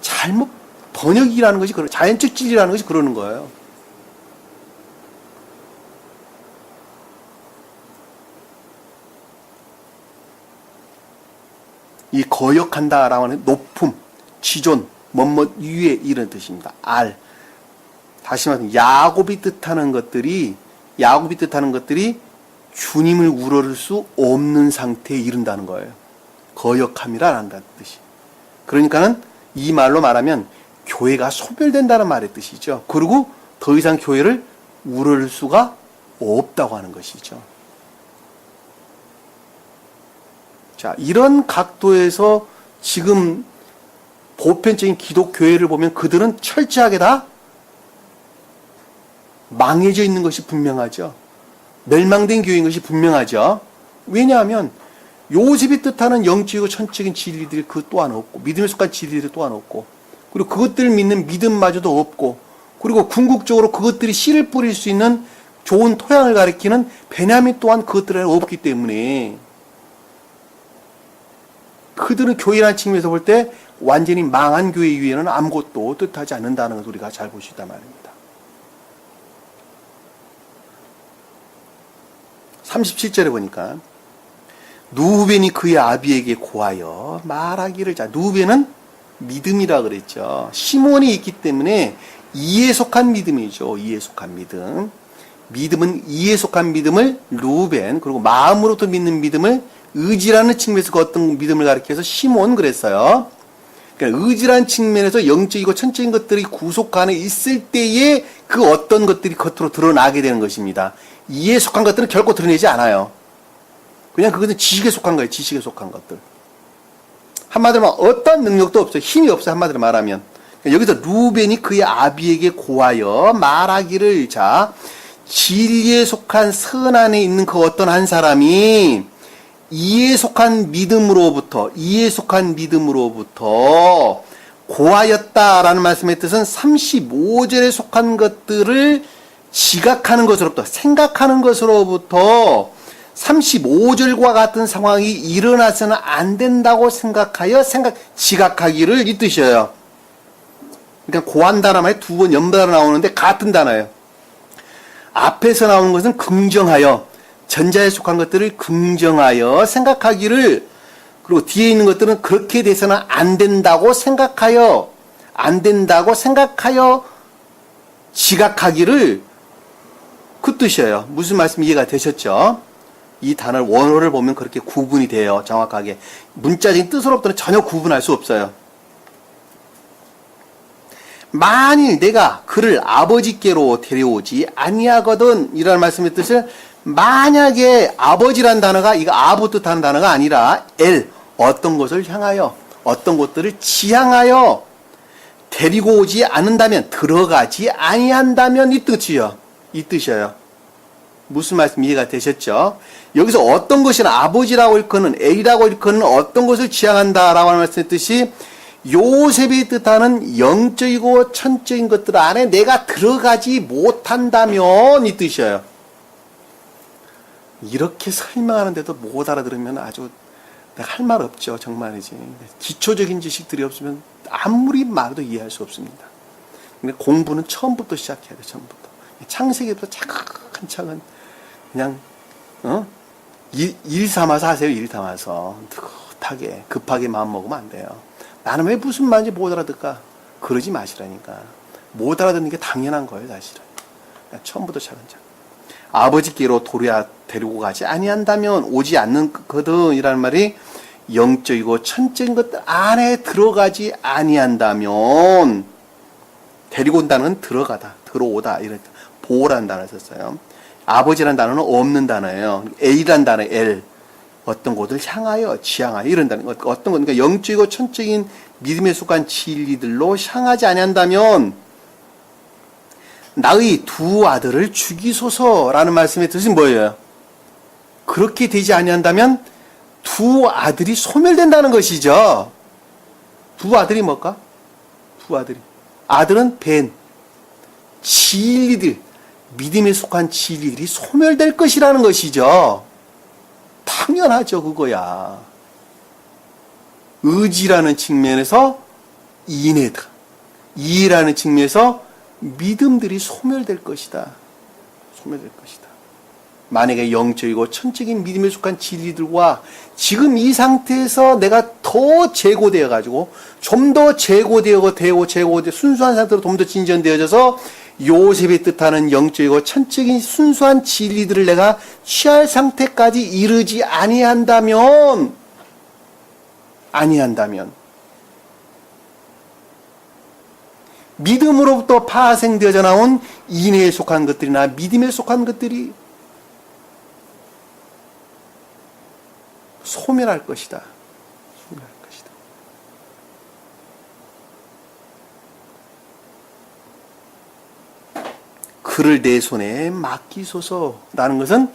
잘못 번역이라는 것이 자연적 진리라는 것이 그러는 거예요. 이 거역한다라고 하는 높음, 지존, 뭐뭐 위에 이런 뜻입니다. 알. 다시 말하면 야곱이 뜻하는 것들이 주님을 우러를 수 없는 상태에 이른다는 거예요. 거역함이라는 뜻이. 그러니까는 이 말로 말하면 교회가 소멸된다는 말의 뜻이죠. 그리고 더 이상 교회를 우러를 수가 없다고 하는 것이죠. 자, 이런 각도에서 지금 보편적인 기독교회를 보면 그들은 철저하게 다 망해져 있는 것이 분명하죠. 멸망된 교회인 것이 분명하죠. 왜냐하면 요셉이 뜻하는 영적이고 천적인 진리들이 그 또한 없고, 믿음에 속한 진리들이 또한 없고, 그리고 그것들을 믿는 믿음마저도 없고, 그리고 궁극적으로 그것들이 씨를 뿌릴 수 있는 좋은 토양을 가리키는 베냐민 또한 그것들에 없기 때문에 그들은 교회라는 측면에서 볼 때 완전히 망한 교회 위에는 아무것도 뜻하지 않는다는 것을 우리가 잘 볼 수 있단 말입니다. 37절에 보니까 누벤이 그의 아비에게 고하여 말하기를, 자, 누벤은 믿음이라 그랬죠. 시몬이 있기 때문에 이에 속한 믿음이죠. 이에 속한 믿음. 믿음은 이에 속한 믿음을 루벤, 그리고 마음으로부터 믿는 믿음을 의지라는 측면에서 그 어떤 믿음을 가리켜서 시몬 그랬어요. 그러니까 의지라는 측면에서 영적이고 천적인 것들이 구속 안에 있을 때에 그 어떤 것들이 겉으로 드러나게 되는 것입니다. 이에 속한 것들은 결코 드러내지 않아요. 그냥 그것은 지식에 속한 거예요. 지식에 속한 것들. 한마디로 말하면 어떤 능력도 없어요. 힘이 없어요. 한마디로 말하면. 여기서 루벤이 그의 아비에게 고하여 말하기를, 자, 진리에 속한 선 안에 있는 그 어떤 한 사람이 이에 속한 믿음으로부터 고하였다라는 말씀의 뜻은 35절에 속한 것들을 지각하는 것으로부터, 생각하는 것으로부터 35절과 같은 상황이 일어나서는 안 된다고 생각하여 지각하기를 이 뜻이에요. 그러니까 고한 단어 말이 두 번 연달아 나오는데 같은 단어예요. 앞에서 나오는 것은 긍정하여, 전자에 속한 것들을 긍정하여 생각하기를, 그리고 뒤에 있는 것들은 그렇게 돼서는 안 된다고 생각하여 지각하기를, 그 뜻이에요. 무슨 말씀 이해가 되셨죠? 이 단어를 원어를 보면 그렇게 구분이 돼요. 정확하게. 문자적인 뜻으로부터는 전혀 구분할 수 없어요. 만일 내가 그를 아버지께로 데려오지 아니하거든, 이라는 말씀의 뜻을, 만약에 아버지란 단어가 이거 아부 뜻하는 단어가 아니라 어떤 것을 향하여, 어떤 것들을 지향하여 데리고 오지 않는다면, 들어가지 아니한다면 이 뜻이요. 이 뜻이에요. 무슨 말씀 이해가 되셨죠? 여기서 어떤 것이나 아버지라고 일컫는, A라고 일컫는 어떤 것을 지향한다라고 하는 말씀의 뜻이 요셉이 뜻하는 영적이고 천적인 것들 안에 내가 들어가지 못한다면 이 뜻이에요. 이렇게 설명하는데도 못 알아들으면 아주 내가 할 말 없죠. 정말이지. 기초적인 지식들이 없으면 아무리 말도 이해할 수 없습니다. 근데 공부는 처음부터 시작해야 돼. 처음부터. 창세기부터 차근차근 그냥 일 삼아서 하세요. 일 삼아서. 느긋하게 급하게 마음 먹으면 안 돼요. 나는 왜 무슨 말인지 못 알아듣까? 그러지 마시라니까. 못 알아듣는 게 당연한 거예요. 사실은. 처음부터 차근차근. 아버지께로 데리고 가지 아니한다면 오지 않는거든 이라는 말이 영적이고 천적인 것들 안에 들어가지 아니한다면, 데리고 온다는 들어가다, 들어오다, 이런 보호라는 단어를 썼어요. 아버지라는 단어는 없는 단어예요. A라는 단어, L. 어떤 곳을 향하여, 지향하여, 이런 단어. 어떤 것, 그러니까 영적이고 천적인 믿음에 속한 진리들로 향하지 아니한다면, 나의 두 아들을 죽이소서라는 말씀의 뜻은 뭐예요? 그렇게 되지 아니한다면 두 아들이 소멸된다는 것이죠. 두 아들이 뭘까? 두 아들이. 아들은 벤. 진리들, 믿음에 속한 진리들이 소멸될 것이라는 것이죠. 당연하죠, 그거야. 의지라는 측면에서 인애다. 이해라는 측면에서 믿음들이 소멸될 것이다. 소멸될 것이다. 만약에 영적이고 천적인 믿음에 속한 진리들과 지금 이 상태에서 내가 더 재고되어 가지고 좀 더 재고되어 순수한 상태로 좀 더 진전되어져서 요셉이 뜻하는 영적이고 천적인 순수한 진리들을 내가 취할 상태까지 이르지 아니한다면 믿음으로부터 파생되어져 나온 인애에 속한 것들이나 믿음에 속한 것들이 소멸할 것이다. 소멸할 것이다. 그를 내 손에 맡기소서라는 것은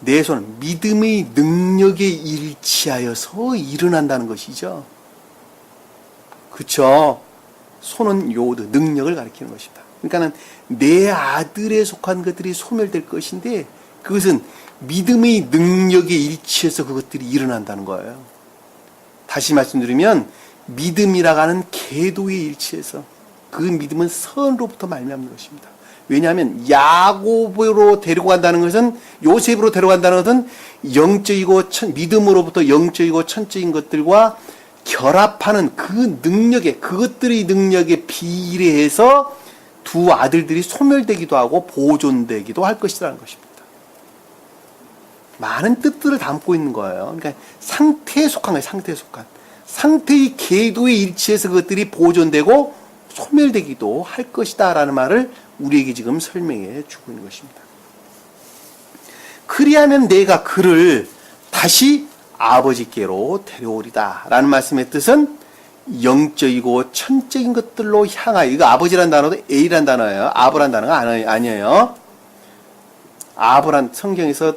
내 손, 믿음의 능력에 일치하여서 일어난다는 것이죠. 그쵸? 손은 요드, 능력을 가리키는 것입니다. 그러니까는 내 아들에 속한 것들이 소멸될 것인데 그것은 믿음의 능력에 일치해서 그것들이 일어난다는 거예요. 다시 말씀드리면 믿음이라고 하는 궤도에 일치해서 그 믿음은 선으로부터 말미암는 것입니다. 왜냐하면 야곱으로 데리고 간다는 것은 요셉으로 데려간다는 것은 영적이고 믿음으로부터 영적이고 천적인 것들과 결합하는 그 능력에 그것들의 능력에 비례해서 두 아들들이 소멸되기도 하고 보존되기도 할 것이라는 것입니다. 많은 뜻들을 담고 있는 거예요. 그러니까 상태에 속한 거예요. 상태에 속한. 상태의 궤도에 일치해서 그것들이 보존되고 소멸되기도 할 것이다 라는 말을 우리에게 지금 설명해 주고 있는 것입니다. 그리하면 내가 그를 다시 아버지께로 데려오리다 라는 말씀의 뜻은 영적이고 천적인 것들로 향하여, 이거 아버지란 단어도 A란 단어예요. 아브란 단어가 아니에요. 아브란, 성경에서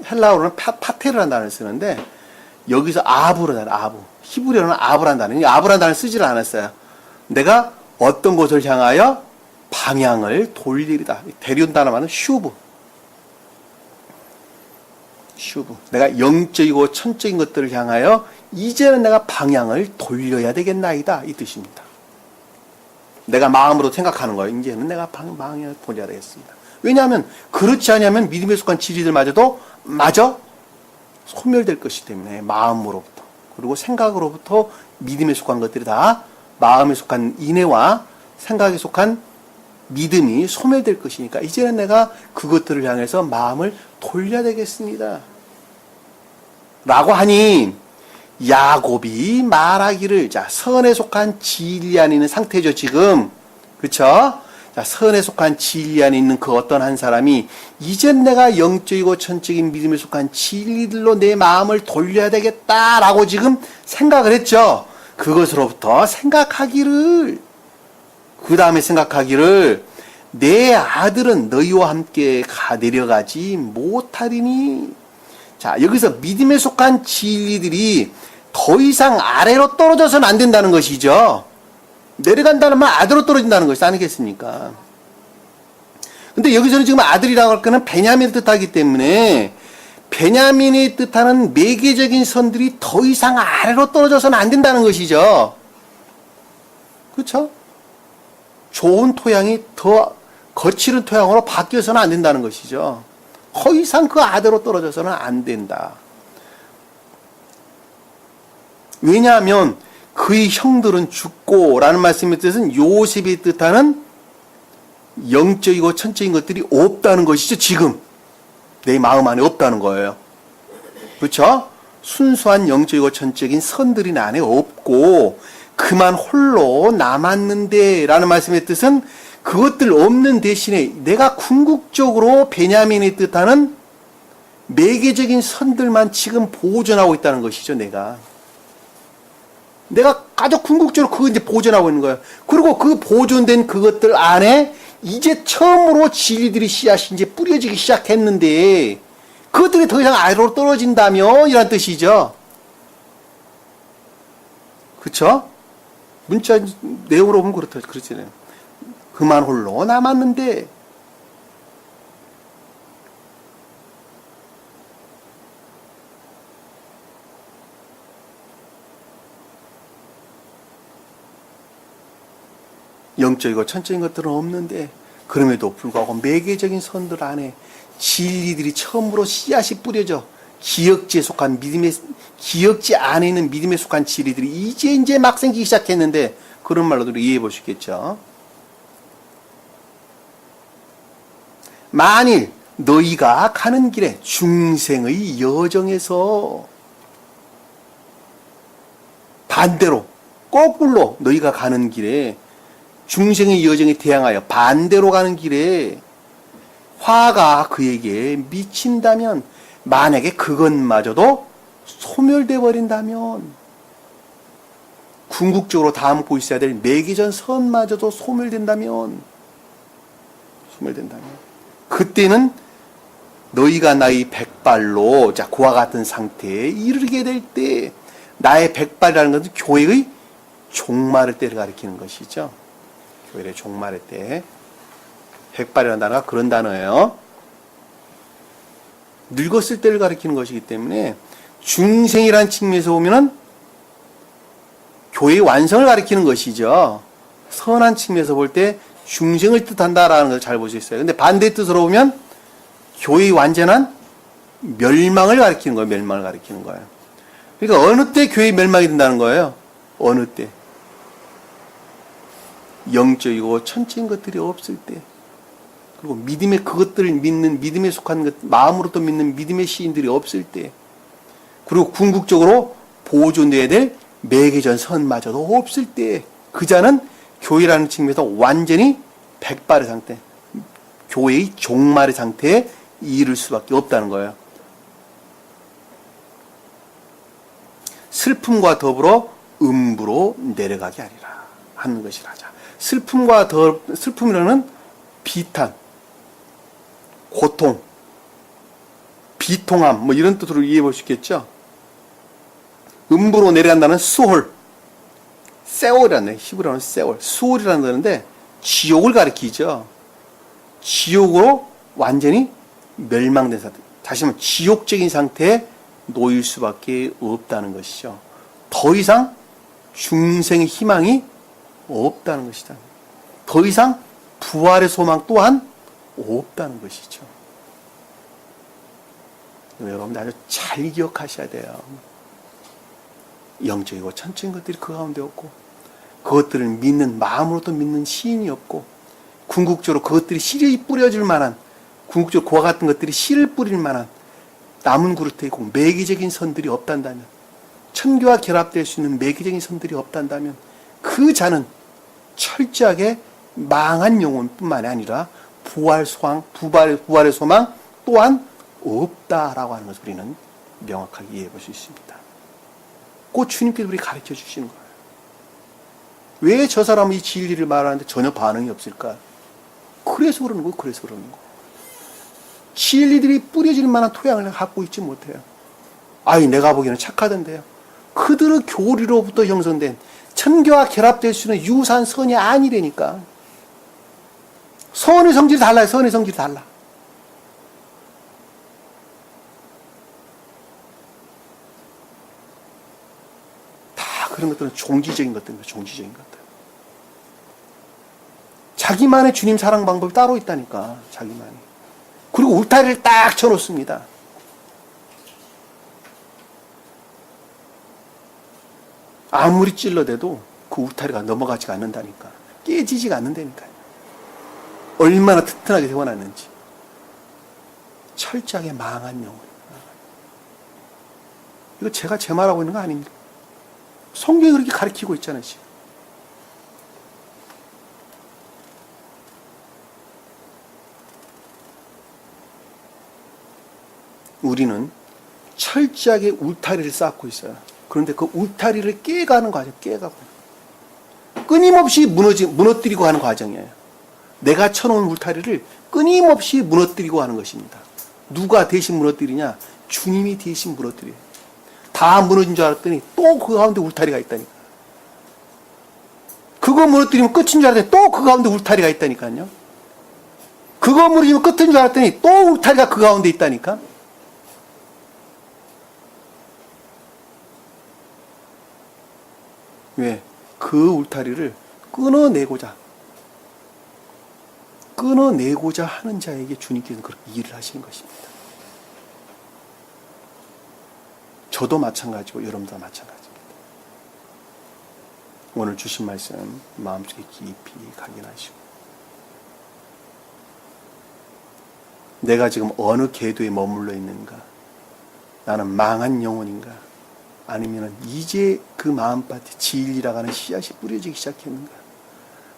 헬라어로는 파테르란 단어를 쓰는데 여기서 아브란 단어, 아브. 히브리어는 아브란 단어. 아브란 단어를 쓰지를 않았어요. 내가 어떤 곳을 향하여 방향을 돌리리다. 데려온다는 말은 슈브. 내가 영적이고 천적인 것들을 향하여 이제는 내가 방향을 돌려야 되겠나이다. 이 뜻입니다. 내가 마음으로 생각하는 거예요. 이제는 내가 방향을 돌려야 되겠습니다. 왜냐하면 그렇지 않으면 믿음에 속한 지리들마저도 마저 소멸될 것이기 때문에 마음으로부터 그리고 생각으로부터 믿음에 속한 것들이 다 마음에 속한 인애와 생각에 속한 믿음이 소멸될 것이니까 이제는 내가 그것들을 향해서 마음을 돌려야 되겠습니다. 라고 하니 야곱이 말하기를, 자, 선에 속한 진리 안에 있는 상태죠, 지금. 그쵸? 자, 선에 속한 진리 안에 있는 그 어떤 한 사람이 이젠 내가 영적이고 천적인 믿음에 속한 진리들로 내 마음을 돌려야 되겠다라고 지금 생각을 했죠. 그것으로부터 생각하기를, 그 다음에 생각하기를 내 아들은 너희와 함께 내려가지 못하리니. 자, 여기서 믿음에 속한 진리들이 더 이상 아래로 떨어져서는 안 된다는 것이죠. 내려간다는 말 아래로 떨어진다는 것이 아니겠습니까? 근데 여기서는 지금 아들이라고 할 거는 베냐민을 뜻하기 때문에 베냐민이 뜻하는 매개적인 선들이 더 이상 아래로 떨어져서는 안 된다는 것이죠. 그렇죠? 좋은 토양이 더 거칠은 토양으로 바뀌어서는 안 된다는 것이죠. 더 이상 그 아래로 떨어져서는 안 된다. 왜냐하면 그의 형들은 죽고 라는 말씀의 뜻은 요셉이 뜻하는 영적이고 천적인 것들이 없다는 것이죠. 지금 내 마음 안에 없다는 거예요. 그렇죠? 순수한 영적이고 천적인 선들이 내 안에 없고 그만 홀로 남았는데 라는 말씀의 뜻은 그것들 없는 대신에 내가 궁극적으로 베냐민이 뜻하는 매개적인 선들만 지금 보존하고 있다는 것이죠. 내가 아주 궁극적으로 그거 이제 보존하고 있는 거예요. 그리고 그 보존된 그것들 안에 이제 처음으로 진리들이 씨앗이 이제 뿌려지기 시작했는데 그것들이 더 이상 아래로 떨어진다면 이란 뜻이죠. 그쵸? 문자 내용으로 보면 그렇잖아요. 그만 홀로 남았는데 영적이고 천적인 것들은 없는데 그럼에도 불구하고 매개적인 선들 안에 진리들이 처음으로 씨앗이 뿌려져 기역지에 속한 기역지 안에 있는 믿음에 속한 진리들이 이제 막 생기기 시작했는데 그런 말로도 이해해 보시겠죠. 만일 너희가 가는 길에 중생의 여정에서 반대로 거꾸로 너희가 가는 길에 중생의 여정에 대항하여 반대로 가는 길에 화가 그에게 미친다면 만약에 그것마저도 소멸돼 버린다면 궁극적으로 담고 있어야 될 매기전 선마저도 소멸된다면 소멸된다면. 그때는 너희가 나의 백발로, 자, 그와 같은 상태에 이르게 될 때, 나의 백발이라는 것은 교회의 종말의 때를 가리키는 것이죠. 교회의 종말의 때. 백발이라는 단어가 그런 단어예요. 늙었을 때를 가리키는 것이기 때문에 중생이라는 측면에서 보면은 교회의 완성을 가리키는 것이죠. 선한 측면에서 볼 때 중생을 뜻한다라는 걸 잘 볼 수 있어요. 근데 반대 뜻으로 보면 교회의 완전한 멸망을 가리키는 거예요. 멸망을 가리키는 거예요. 그러니까 어느 때 교회의 멸망이 된다는 거예요. 어느 때. 영적이고 천체인 것들이 없을 때. 그리고 믿음의 그것들을 믿는, 믿음에 속한 것, 마음으로 또 믿는 믿음의 시인들이 없을 때. 그리고 궁극적으로 보존돼야 될 매개전 선마저도 없을 때. 그 자는 교회라는 측면에서 완전히 백발의 상태, 교회의 종말의 상태에 이를 수밖에 없다는 거예요. 슬픔과 더불어 음부로 내려가게 하리라 하는 것이라. 슬픔이라는 비탄, 고통, 비통함, 뭐 이런 뜻으로 이해해 볼 수 있겠죠. 음부로 내려간다는 수홀, 세월이라는, 히브리어는 세월, 수홀이라는 거는데 지옥을 가리키죠. 지옥으로 완전히 멸망된 상태. 다시 말하면 지옥적인 상태에 놓일 수밖에 없다는 것이죠. 더 이상 중생의 희망이 없다는 것이다. 더 이상 부활의 소망 또한 없다는 것이죠. 여러분들 아주 잘 기억하셔야 돼요. 영적이고 천적인 것들이 그 가운데 없고, 그것들을 믿는, 마음으로도 믿는 시인이 없고, 궁극적으로 그것들이 씨를 뿌려줄 만한, 궁극적으로 그와 같은 것들이 씨를 뿌릴 만한 남은 그릇에 있고 매개적인 선들이 없단다면, 천교와 결합될 수 있는 매개적인 선들이 없단다면, 그 자는 철저하게 망한 영혼뿐만이 아니라 부활의 소망 또한 없다라고 하는 것을 우리는 명확하게 이해해 볼 수 있습니다. 그 주님께서 우리 가르쳐 주시는 거예요. 왜 저 사람은 이 진리를 말하는데 전혀 반응이 없을까? 그래서 그러는 거예요. 그래서 그러는 거예요. 진리들이 뿌려질 만한 토양을 갖고 있지 못해요. 아이, 내가 보기에는 착하던데요. 그들의 교리로부터 형성된 천교와 결합될 수 있는 유사한 선이 아니라니까. 선의 성질이 달라요. 선의 성질이 달라. 다 그런 것들은 종지적인 것들입니다. 종지적인 것들. 자기만의 주님 사랑 방법이 따로 있다니까. 자기만이. 그리고 울타리를 딱 쳐놓습니다. 아무리 찔러대도 그 울타리가 넘어가지가 않는다니까. 깨지지가 않는다니까요. 얼마나 튼튼하게 세워놨는지. 철저하게 망한 영혼. 이거 제가 제 말하고 있는 거 아닙니까? 성경이 그렇게 가르치고 있잖아요, 지금. 우리는 철저하게 울타리를 쌓고 있어요. 그런데 그 울타리를 깨가는 과정, 깨가고. 끊임없이 무너뜨리고 가는 과정이에요. 내가 쳐놓은 울타리를 끊임없이 무너뜨리고 하는 것입니다. 누가 대신 무너뜨리냐? 주님이 대신 무너뜨려요. 다 무너진 줄 알았더니 또 그 가운데 울타리가 있다니까. 그거 무너뜨리면 끝인 줄 알았더니 또 그 가운데 울타리가 있다니까요. 그거 무너지면 끝인 줄 알았더니 또 울타리가 그 가운데 있다니까. 왜? 그 울타리를 끊어내고자 하는 자에게 주님께서는 그렇게 일을 하시는 것입니다. 저도 마찬가지고 여러분도 마찬가지입니다. 오늘 주신 말씀 마음속에 깊이 각인하시고, 내가 지금 어느 궤도에 머물러 있는가? 나는 망한 영혼인가? 아니면 이제 그 마음밭에 진리라고 하는 씨앗이 뿌려지기 시작했는가?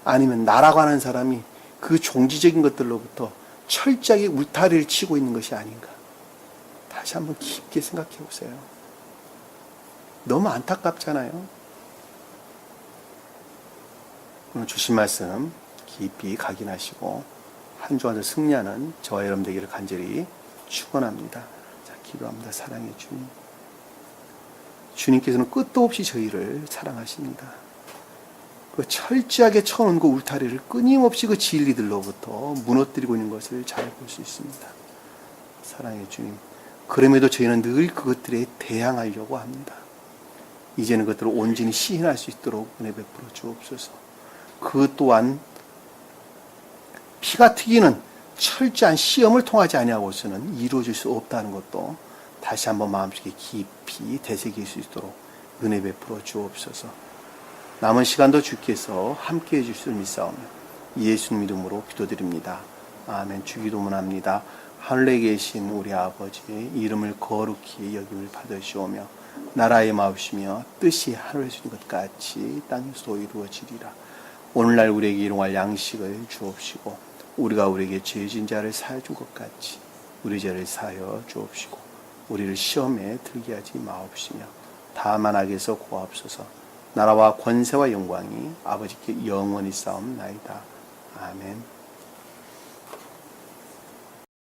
아니면 나라고 하는 사람이 그 종지적인 것들로부터 철저하게 울타리를 치고 있는 것이 아닌가? 다시 한번 깊게 생각해 보세요. 너무 안타깝잖아요. 오늘 주신 말씀 깊이 각인하시고 한 주간도 승리하는 저와 여러분 되기를 간절히 축원합니다. 자, 기도합니다. 사랑의 주님. 주님께서는 끝도 없이 저희를 사랑하십니다. 그 철저하게 쳐놓은 그 울타리를 끊임없이 그 진리들로부터 무너뜨리고 있는 것을 잘 볼 수 있습니다. 사랑의 주님. 그럼에도 저희는 늘 그것들에 대항하려고 합니다. 이제는 그것들을 온전히 시인할 수 있도록 은혜 베풀어 주옵소서. 그 또한 피가 튀기는 철저한 시험을 통하지 아니하고서는 이루어질 수 없다는 것도 다시 한번 마음속에 깊이 되새길 수 있도록 은혜 베풀어 주옵소서. 남은 시간도 주께서 함께해 주실 믿사오며 예수님 이름으로 기도드립니다. 아멘. 주기도문 합니다. 하늘에 계신 우리 아버지의 이름을 거룩히 여김을 받으시오며 나라의 마으시며 뜻이 하늘에서 이룬 것 같이 땅에서도 이루어지리라. 오늘날 우리에게 일용할 양식을 주옵시고 우리가 우리에게 죄진 자를 사하여 준 것 같이 우리 죄를 사하여 주옵시고 우리를 시험에 들게 하지 마옵시며 다만 악에서 구하옵소서. 나라와 권세와 영광이 아버지께 영원히 싸움나이다. 아멘.